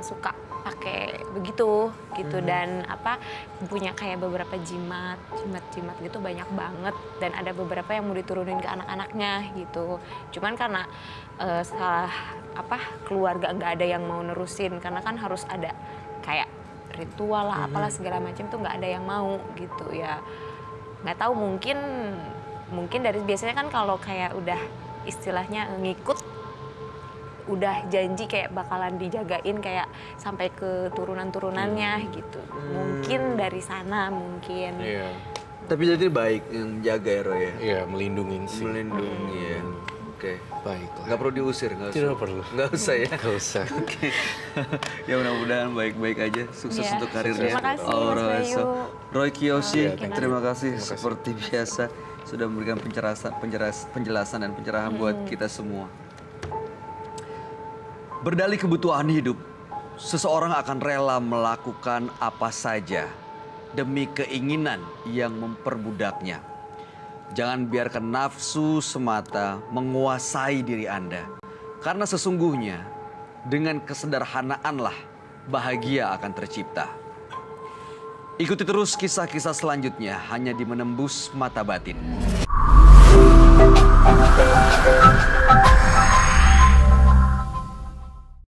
suka pakai begitu gitu dan apa punya kayak beberapa jimat gitu banyak banget dan ada beberapa yang mau diturunin ke anak-anaknya gitu. Cuman karena salah apa keluarga nggak ada yang mau nerusin karena kan harus ada kayak ritual lah apalah segala macam tuh nggak ada yang mau gitu ya. Nggak tahu mungkin dari biasanya kan kalau kayak udah istilahnya ngikut udah janji kayak bakalan dijagain kayak sampai ke turunan-turunannya gitu. Mungkin dari sana mungkin. Iya. Tapi jadi baik yang menjaga ya, Roy ya? Iya, melindungi sih. Melindungi ya. Oke. Baiklah. Nggak perlu diusir, nggak usah. Tidak perlu. Nggak usah ya? Nggak usah. Oke. Ya mudah-mudahan baik-baik aja. Sukses Iya. untuk karirnya. Terima kasih, Mas Aurora Bayu. Esa. Roy Kiyoshi, Iya, terima kasih seperti biasa sudah memberikan penjelasan dan pencerahan buat kita semua. Berdalih kebutuhan hidup, seseorang akan rela melakukan apa saja demi keinginan yang memperbudaknya. Jangan biarkan nafsu semata menguasai diri Anda. Karena sesungguhnya dengan kesederhanaanlah bahagia akan tercipta. Ikuti terus kisah-kisah selanjutnya hanya di Menembus Mata Batin.